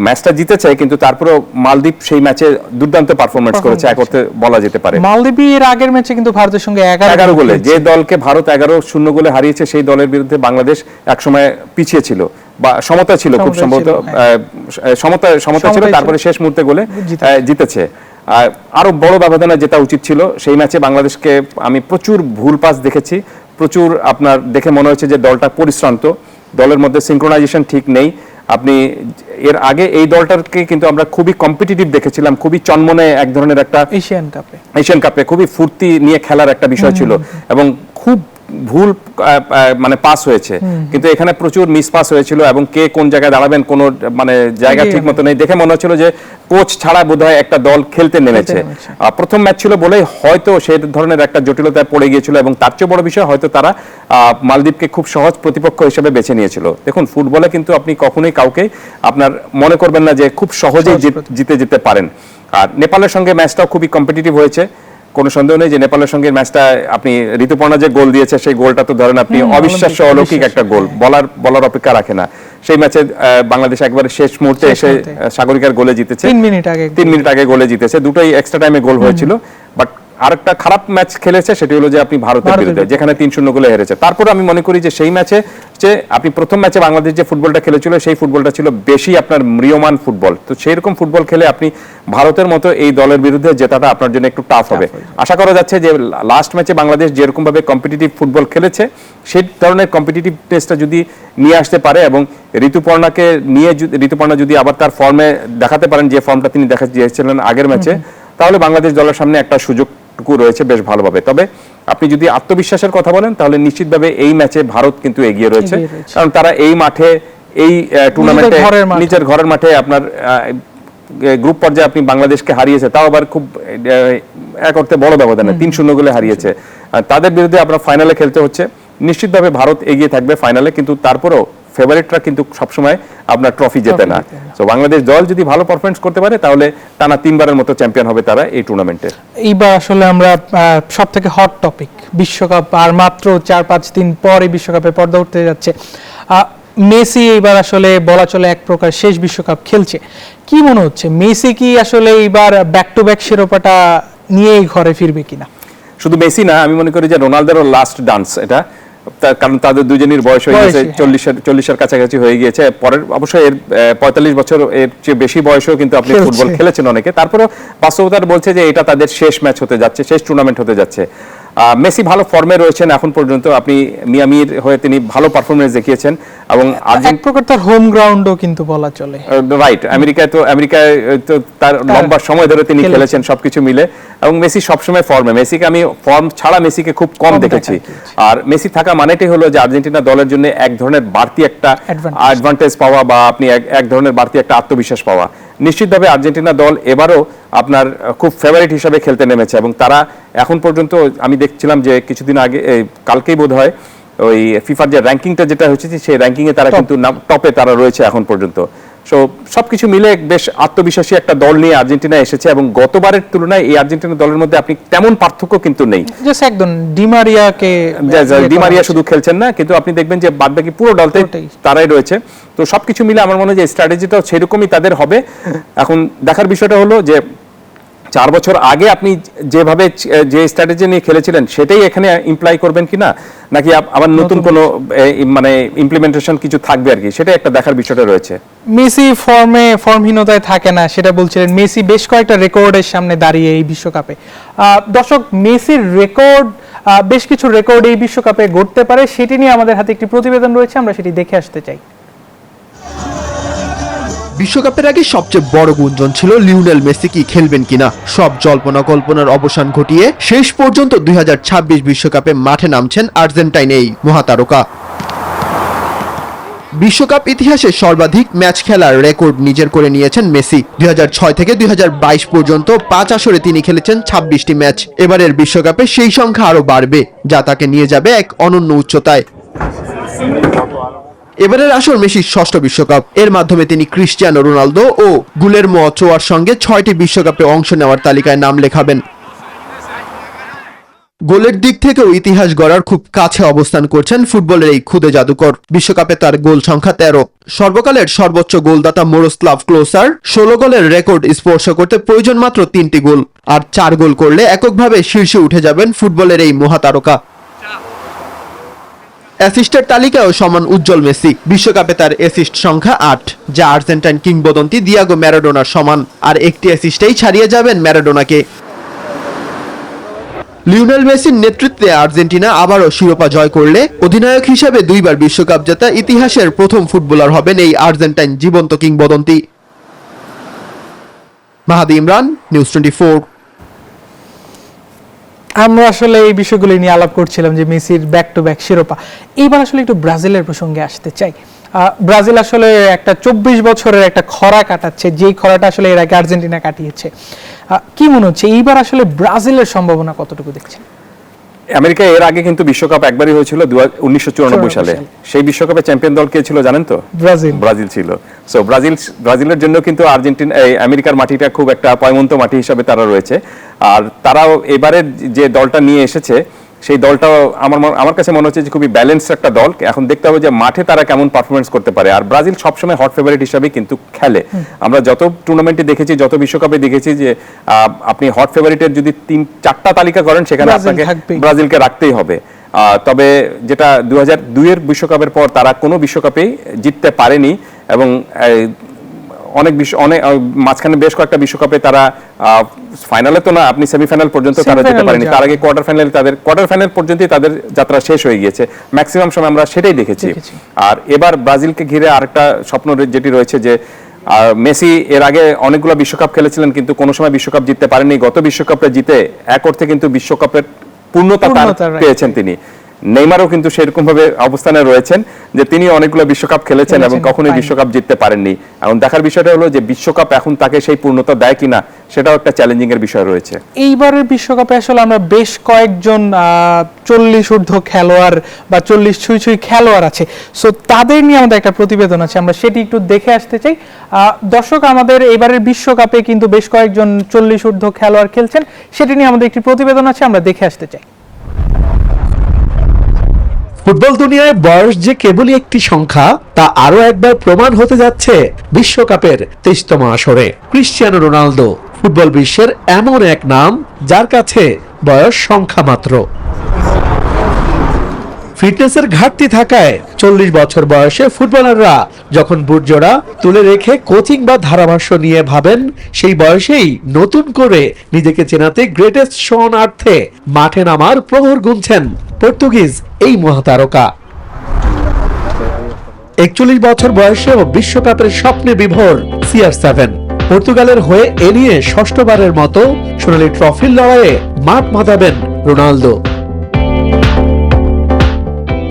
Speaker 2: ম্যাচটা জিতেছে কিন্তু তারপরেও মালদ্বীপ সেই ম্যাচে দুর্দান্ত পারফরমেন্স করেছে, এক অর্থে বলা যেতে পারে।
Speaker 1: মালদ্বীপ এর আগের ম্যাচে কিন্তু ভারতের সঙ্গে 11 গোলে,
Speaker 2: যে দলকে ভারত 11-0 গোলে হারিয়েছে সেই দলের বিরুদ্ধে বাংলাদেশ একসময় পিছিয়ে ছিল বা সমতা ছিল, খুব সম্ভবত সমতা ছিল, তারপরে শেষ মুহূর্তে গোলে জিতেছে। আরো বড় ব্যবধানে জেতা উচিত ছিল। সেই ম্যাচে বাংলাদেশকে আমি প্রচুর ভুল পাস দেখেছি, প্রচুর আপনার দেখে মনে হয়েছে যে দলটা পরিশ্রান্ত, দলের মধ্যে সিনক্রোনাইজেশন ঠিক নেই। আপনি এর আগে এই দলটাকে কিন্তু আমরা খুবই কম্পিটিটিভ দেখেছিলাম, খুবই চনমনে এক ধরনের একটা এশিয়ান কাপে খুবই ফুর্তি নিয়ে খেলার একটা বিষয় ছিল এবং খুব ভুল মানে পাস হয়েছে, কিন্তু এখানে প্রচুর মিস পাস হয়েছিল এবং কে কোন জায়গায় দাঁড়াবেন কোনো মানে জায়গা ঠিক মতো নেই। দেখে মনে হচ্ছিল যে কোচ ছাড়া বোধহয় একটা দল খেলতে নেমেছে। প্রথম ম্যাচ ছিল বলেই হয়তো সেই ধরনের একটা জটিলতায় পড়ে গিয়েছিল এবং তার চেয়ে বড় বিষয় হয়তো তারা মালদ্বীপকে খুব সহজ প্রতিপক্ষ হিসেবে বেছে নিয়েছিল। দেখুন, ফুটবলে কিন্তু আপনি কখনোই কাউকে আপনার মনে করবেন না যে খুব সহজেই জিতে যেতে পারেন। আর নেপালের সঙ্গে ম্যাচটাও খুবই কম্পিটিটিভ হয়েছে, কোনো সন্দেহ নেই যে নেপালের সঙ্গে ম্যাচটা আপনি ঋতুপর্ণা যে গোল দিয়েছে সেই গোলটা তো ধরেন আপনি অবিশ্বাস্য অলৌকিক একটা গোল, বলার অপেক্ষা রাখে না। সেই ম্যাচে বাংলাদেশ একবারে শেষ মুহূর্তে এসে সাগরিকার গোলে জিতেছে, 3 মিনিট আগে গোলে জিতেছে, দুটোই এক্সট্রা টাইমে গোল হয়েছিল। বাট আরেকটা খারাপ ম্যাচ খেলেছে, সেটি হলো যে আপনি ভারতের বিরুদ্ধে, যেখানে 3-0 গোলে হেরেছে। তারপর আমি মনে করি যে সেই ম্যাচে যে আপনি প্রথম ম্যাচে বাংলাদেশ যে ফুটবলটা খেলেছিল সেই ফুটবলটা ছিল বেশি আপনার ম্রিয়মান ফুটবল। তো সেই রকম ফুটবল খেলে আপনি ভারতের মতো এই দলের বিরুদ্ধে জেতাটা আপনার জন্য একটু টাফ হবে। আশা করা যাচ্ছে যে লাস্ট ম্যাচে বাংলাদেশ যেরকম ভাবে কম্পিটিটিভ ফুটবল খেলেছে সেই ধরনের কম্পিটিটিভ টেস্টটা যদি নিয়ে আসতে পারে এবং ঋতুপর্ণা যদি আবার তার ফর্মে দেখাতে পারেন যে ফর্মটা তিনি দেখিয়েছিলেন আগের ম্যাচে, তাহলে বাংলাদেশ দলের সামনে একটা সুযোগটুকু রয়েছে বেশ ভালোভাবে। তবে আপনি যদি আত্মবিশ্বাসের কথা বলেন তাহলে নিশ্চিতভাবে এই ম্যাচে ভারত কিন্তু এগিয়ে রয়েছে, কারণ তারা এই মাঠে এই টুর্নামেন্টে নিজের ঘরের মাঠে আপনার গ্রুপ পর্যায়ে আপনি বাংলাদেশকে হারিয়েছে, তাও আবার খুব এক অর্থে বড় ব্যবধানে 3-0 গোলে হারিয়েছে। তাদের বিরুদ্ধে আপনার ফাইনালে খেলতে হচ্ছে, নিশ্চিতভাবে ভারত এগিয়ে থাকবে ফাইনালে, কিন্তু তারপরেও ফেভারিটরা কিন্তু সবসময় আপনার ট্রফি জেতে না। তো বাংলাদেশ দল যদি ভালো পারফরমেন্স করতে পারে তাহলে টানা 3বারের মতো চ্যাম্পিয়ন হবে তারা এই টুর্নামেন্টে।
Speaker 1: এইবার আসলে আমরা সব থেকে হট টপিক বিশ্বকাপ, আর মাত্র 4-5 দিন পরে বিশ্বকাপে পর্দা উঠতে যাচ্ছে। মেসি এবার আসলে বলা চলে এক প্রকার শেষ বিশ্বকাপ খেলছে। কি মনে হচ্ছে, মেসি কি আসলে এইবার ব্যাক টু ব্যাক শিরোপাটা নিয়েই ঘরে ফিরবে কিনা?
Speaker 2: শুধু মেসি না, আমি মনে করি যে রোনালদোর লাস্ট ডান্স এটা, কারণ তাদের দুজনের বয়স হয়ে গেছে, 40-এর কাছাকাছি হয়ে গিয়েছে। পরের অবশ্যই এর 45 বছর এর চেয়ে বেশি বয়সেও কিন্তু আপনি ফুটবল খেলেছেন অনেকে, তারপরেও বাস্তবতার বলছে যে এটা তাদের শেষ ম্যাচ হতে যাচ্ছে, শেষ টুর্নামেন্ট হতে যাচ্ছে। মেসি ভালো ফর্মে রয়েছেন এখন পর্যন্ত, আপনি মিয়ামির হয়ে তিনি ভালো পারফরমেন্স দেখিয়েছেন এবং
Speaker 1: এক প্রকার তার হোম গ্রাউন্ডও কিন্তু বলা চলে।
Speaker 2: রাইট, আমেরিকায় তো তার লম্বা সময় ধরে তিনি খেলেছেন সবকিছু মিলে, এবং মেসি সবসময় ফর্মে। মেসিকে আমি ফর্ম ছাড়া মেসিকে খুব কম দেখেছি। আর মেসি থাকা মানেটাই হলো যে আর্জেন্টিনা দলের জন্য এক ধরনের বাড়তি একটা অ্যাডভান্টেজ পাওয়া, বা আপনি এক ধরনের বাড়তি একটা আত্মবিশ্বাস পাওয়া। নিশ্চিতভাবে আর্জেন্টিনা দল এবারও আপনার খুব ফেভারিট হিসাবে খেলতে নেমেছে, এবং তারা এখন পর্যন্ত আমি দেখছিলাম যে কিছুদিন আগে, কালকেই বোধ হয়, ওই ফিফার যে র্যাঙ্কিংটা যেটা হচ্ছে সেই র্যাঙ্কিং এ তারা কিন্তু টপে তারা রয়েছে এখন পর্যন্ত। সো সবকিছু মিলে বেশ আত্মবিশ্বাসী একটা দল নিয়ে আর্জেন্টিনা এসেছে, এবং গতবারের তুলনায় এই আর্জেন্টিনা দলের মধ্যে আপনি তেমন পার্থক্য কিন্তু নেই।
Speaker 1: জাস্ট একদম ডিমারিয়া
Speaker 2: শুধু খেলছেন না, কিন্তু আপনি দেখবেন যে বাদবাকি পুরো দলতে তারাই রয়েছে। তো সবকিছু মিলে আমার মনে হয় যে স্ট্র্যাটেজিটাও সেরকমই তাদের হবে। এখন দেখার বিষয়টা হলো যে 4 বছর আগে আপনি যেভাবে যে স্ট্র্যাটেজি নিয়ে খেলেছিলেন সেটাই এখানে ইমপ্লাই করবেন কিনা, নাকি আবার নতুন কোনো মানে ইমপ্লিমেন্টেশন কিছু থাকবে আর কি, সেটা একটা দেখার বিষয়টা রয়েছে।
Speaker 1: মেসি ফর্মহীনতায় থাকে না সেটা বলছিলেন। মেসি বেশ কয়েকটা রেকর্ডের সামনে দাঁড়িয়ে এই বিশ্বকাপে। দর্শক, মেসির রেকর্ড, বেশ কিছু রেকর্ড এই বিশ্বকাপে গড়তে পারে, সেটি নিয়ে আমাদের হাতে একটি প্রতিবেদন রয়েছে, আমরা সেটি দেখে আসতে চাই।
Speaker 5: বিশ্বকাপের আগে সবচেয়ে বড় গুঞ্জন ছিল লিওনেল মেসি কি খেলবেন কিনা। সব জল্পনা কল্পনার অবসান ঘটিয়ে শেষ পর্যন্ত 2026 বিশ্বকাপে মাঠে নামছেন আর্জেন্টাইন এই মহাতারকা। বিশ্বকাপ ইতিহাসে সর্বাধিক ম্যাচ খেলার রেকর্ড নিজের করে নিয়েছেন মেসি। 2006 থেকে 2022 পর্যন্ত 5 আসরে তিনি খেলেছেন 26টি ম্যাচ। এবারের বিশ্বকাপে সেই সংখ্যা আরো বাড়বে, যা তাকে নিয়ে যাবে এক অনন্য উচ্চতায়। এবারের আসর মেসির 6ষ্ঠ বিশ্বকাপ। এর মাধ্যমে তিনি ক্রিস্টিয়ানো রোনালদো ও গুলেরমো ওচোয়ার সঙ্গে 6টি বিশ্বকাপে অংশ নেওয়ার তালিকায় নাম লেখাবেন। গোলের দিক থেকেও ইতিহাস গড়ার খুব কাছে অবস্থান করছেন ফুটবলের এই খুদে জাদুকর। বিশ্বকাপে তার গোল সংখ্যা 13। সর্বকালের সর্বোচ্চ গোলদাতা মিরোস্লাভ ক্লোসার 16 গোলের রেকর্ড স্পর্শ করতে প্রয়োজন মাত্র 3টি গোল, আর 4 গোল করলে এককভাবে শীর্ষে উঠে যাবেন ফুটবলের এই মহাতারকা। অ্যাসিস্টের তালিকায়ও সমান উজ্জ্বল মেসি। বিশ্বকাপে তার অ্যাসিস্ট সংখ্যা 8, যা আর্জেন্টাইন কিংবদন্তি দিয়াগো ম্যারাডোনার সমান, আর একটি অ্যাসিস্টেই ছাড়িয়ে যাবেন ম্যারাডোনাকে। লিওনেল মেসির নেতৃত্বে আর্জেন্টিনা আবারও শিরোপা জয় করলে অধিনায়ক হিসেবে 2বার বিশ্বকাপ জেতা ইতিহাসের প্রথম ফুটবলার হবেন এই আর্জেন্টাইন জীবন্ত কিংবদন্তি। মাহাদি ইমরান, নিউজ 24।
Speaker 1: আমরা আসলে এই বিষয়গুলি নিয়ে আলাপ করছিলাম যে মেসির ব্যাক টু ব্যাক শিরোপা। এইবার আসলে একটু ব্রাজিলের প্রসঙ্গে আসতে চাই। ব্রাজিল আসলে একটা 24 বছরের একটা খরা কাটাচ্ছে, যেই খরাটা আসলে এর আগে আর্জেন্টিনা কাটিয়েছে। কি মনে হচ্ছে এইবার আসলে ব্রাজিলের সম্ভাবনা কতটুকু দেখছেন?
Speaker 2: আমেরিকা এর আগে কিন্তু বিশ্বকাপ একবারই হয়েছিল 1994 সালে। সেই বিশ্বকাপে চ্যাম্পিয়ন দল কে ছিল জানেন তো? ব্রাজিল ছিল। সো ব্রাজিলের জন্য কিন্তু আমেরিকার মাটিটা খুব একটা পয়মন্ত মাটি হিসাবে তারা রয়েছে। আর তারাও এবারের যে দলটা নিয়ে এসেছে সেই দলটাও আমার কাছে মনে হচ্ছে যে খুবই ব্যালেন্স একটা দল। এখন দেখতে হবে যে মাঠে তারা কেমন পারফরমেন্স করতে পারে। আর ব্রাজিল সবসময় হট ফেভারিট হিসাবে কিন্তু খেলে। আমরা যত টুর্নামেন্টে দেখেছি, যত বিশ্বকাপে দেখেছি যে আপনি হট ফেভারিটের যদি 3-4টা তালিকা করেন সেখানে আপনাকে ব্রাজিলকে রাখতেই হবে। তবে যেটা 2002-এর বিশ্বকাপের পর তারা কোনো বিশ্বকাপেই জিততে পারেনি, এবং অনেক মাঝখানে বেশ কয়েকটা বিশ্বকাপে তারা ফাইনালে তো না, আপনি সেমিফাইনাল পর্যন্ত তারা যেতে পারেনি। তার আগে কোয়ার্টার ফাইনাল পর্যন্তই তাদের যাত্রা শেষ হয়ে গিয়েছে। ম্যাক্সিমাম সময় আমরা সেটাই দেখেছি। আর এবার ব্রাজিলকে ঘিরে আরেকটা স্বপ্ন যেটি রয়েছে যে মেসি এর আগে অনেকগুলো বিশ্বকাপ খেলেছিলেন কিন্তু কোনো সময় বিশ্বকাপ জিততে পারেননি। গত বিশ্বকাপে জিতে এক অর্থে কিন্তু বিশ্বকাপের পূর্ণতা পেয়েছেন তিনি। নেইমারও কিন্তু সেরকম ভাবে অবস্থানে রয়েছেন যে তিনি অনেকগুলো বিশ্বকাপ খেলেছেন এবং কখনোই বিশ্বকাপ জিততে পারেননি। এখন দেখার বিষয়টা হলো যে বিশ্বকাপ এখন তাকে সেই পূর্ণতা দেয় কিনা, সেটাও একটা চ্যালেঞ্জিং এর বিষয় রয়েছে।
Speaker 1: এইবারের বিশ্বকাপে আসলে আমরা বেশ কয়েকজন 40 ঊর্ধ্ব খেলোয়াড় বা 40 ছুঁই খেলোয়াড় আছে, সো তাদের নিয়ে আমাদের একটা প্রতিবেদন আছে, আমরা সেটি একটু দেখে আসতে চাই। দর্শক, আমাদের এবারের বিশ্বকাপে কিন্তু বেশ কয়েকজন 40 ঊর্ধ্ব খেলোয়াড় খেলছেন, সেটি নিয়ে আমাদের একটি প্রতিবেদন আছে, আমরা দেখে আসতে চাই।
Speaker 6: ফুটবল দুনিয়ায় বয়স যে কেবলই একটি সংখ্যা, তা আরো একবার প্রমাণ হতে যাচ্ছে বিশ্বকাপের 23তম আসরে। ক্রিস্টিয়ানো রোনালদো ফুটবল বিশ্বের এমন এক নাম যার কাছে বয়স সংখ্যা মাত্র। ফিটনেসের ঘাটতি থাকায় 40 বছর বয়সে ফুটবলাররা যখন বুটজোড়া তুলে রেখে কোচিং বা ধারাভাষ্য নিয়ে ভাবেন, সেই বয়সেই নতুন করে নিজেকে চেনাতে গ্রেটেস্ট শো অন আর্থে মাঠে নামার প্রহর গুনছেন পর্তুগিজ এই মহাতারকা। 41 বছর বয়সেও বিশ্বকাপের স্বপ্নে বিভোর CR7 পর্তুগালের হয়ে এ নিয়ে ষষ্ঠবারের মতো সোনালী ট্রফির লড়াইয়ে মাঠ মাতাবেন রোনালদো।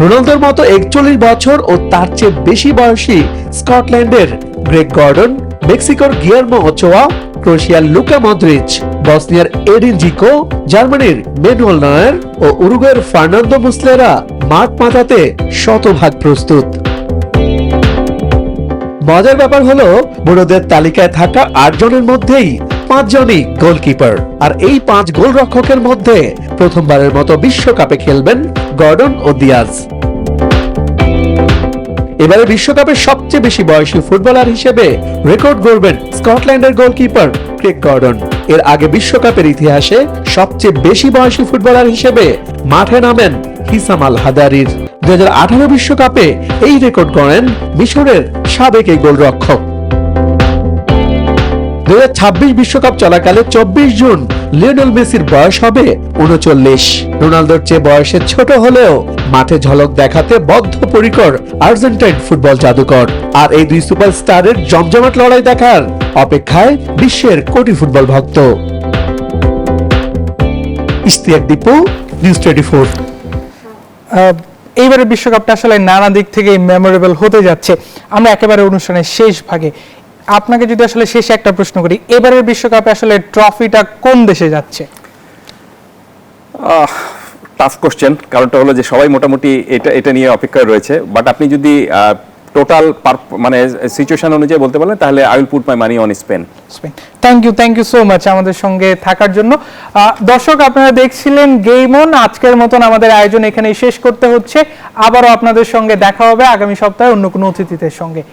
Speaker 6: রোনালদোর মতো 41 বছর ও তার চেয়ে বেশি বয়সী স্কটল্যান্ডের গ্রেগ গর্ডন, মেক্সিকোর গিয়ার্মো ওচোয়া, ক্রোয়েশিয়ার লুকা মদ্রিচ, বসনিয়ার এডিন জিকো, জার্মানির ম্যানুয়েল নয়ের ও উরুগুয়ের ফার্নান্দো মুসলেরা মাঠ মাতাতে শতভাগ প্রস্তুত। মজার ব্যাপার হলো বুড়োদের তালিকায় থাকা 8 জনের মধ্যেই 5 জনই গোলকিপার, আর এই 5 গোলরক্ষকের মধ্যে প্রথমবারের মতো বিশ্বকাপে খেলবেন গর্ডন ও দিয়াজ। এবারে বিশ্বকাপের সবচেয়ে বেশি বয়সী ফুটবলার হিসেবে রেকর্ড গড়বেন স্কটল্যান্ডের গোলকিপার ক্রেগ গর্ডন। এর আগে বিশ্বকাপের ইতিহাসে সবচেয়ে বেশি বয়সী ফুটবলার হিসেবে মাঠে নামেন হিসাম আল হাদারির। 2018 বিশ্বকাপে এই রেকর্ড গড়েন মিশরের সাবেক এই গোলরক্ষক। 2026 বিশ্বকাপ চলাকালে 24 জুন লিওনেল মেসির বয়স হবে 39। রোনালদোর চেয়ে বয়সে ছোট হলেও মাঠে ঝলক দেখাতে বদ্ধপরিকর আর্জেন্টাইন ফুটবল জাদুকর। আর এই দুই সুপারস্টারের জমজমাট লড়াই দেখার অপেক্ষায় বিশ্বের কোটি ফুটবল ভক্ত। ইশতিয়াক দীপু, নিউজ 24।
Speaker 1: এইবারের বিশ্বকাপটা আসলে নানা দিক থেকে মেমোরেবল হতে যাচ্ছে। আমরা একেবারে অনুষ্ঠানের শেষ ভাগে আপনাকে যদি আসলে শেষে একটা প্রশ্ন করি, এবারের বিশ্বকাপে আসলে ট্রফিটা কোন দেশে যাচ্ছে?
Speaker 2: টাফ কোশ্চেন, কারণটা হলো যে সবাই মোটামুটি এটা নিয়ে অপেক্ষায় রয়েছে। বাট আপনি যদি টোটাল মানে সিচুয়েশন অনুযায়ী বলতে পারেন, তাহলে I will put my money on Spain.
Speaker 1: Thank you so much আমাদের সঙ্গে থাকার জন্য। দর্শক, আপনারা দেখছিলেন গেম অন। আজকের মতন আমাদের আয়োজন এখানেই শেষ করতে হচ্ছে। আবারও আপনাদের সঙ্গে দেখা হবে আগামী সপ্তাহে অন্য কোনো অতিথিদের সঙ্গে।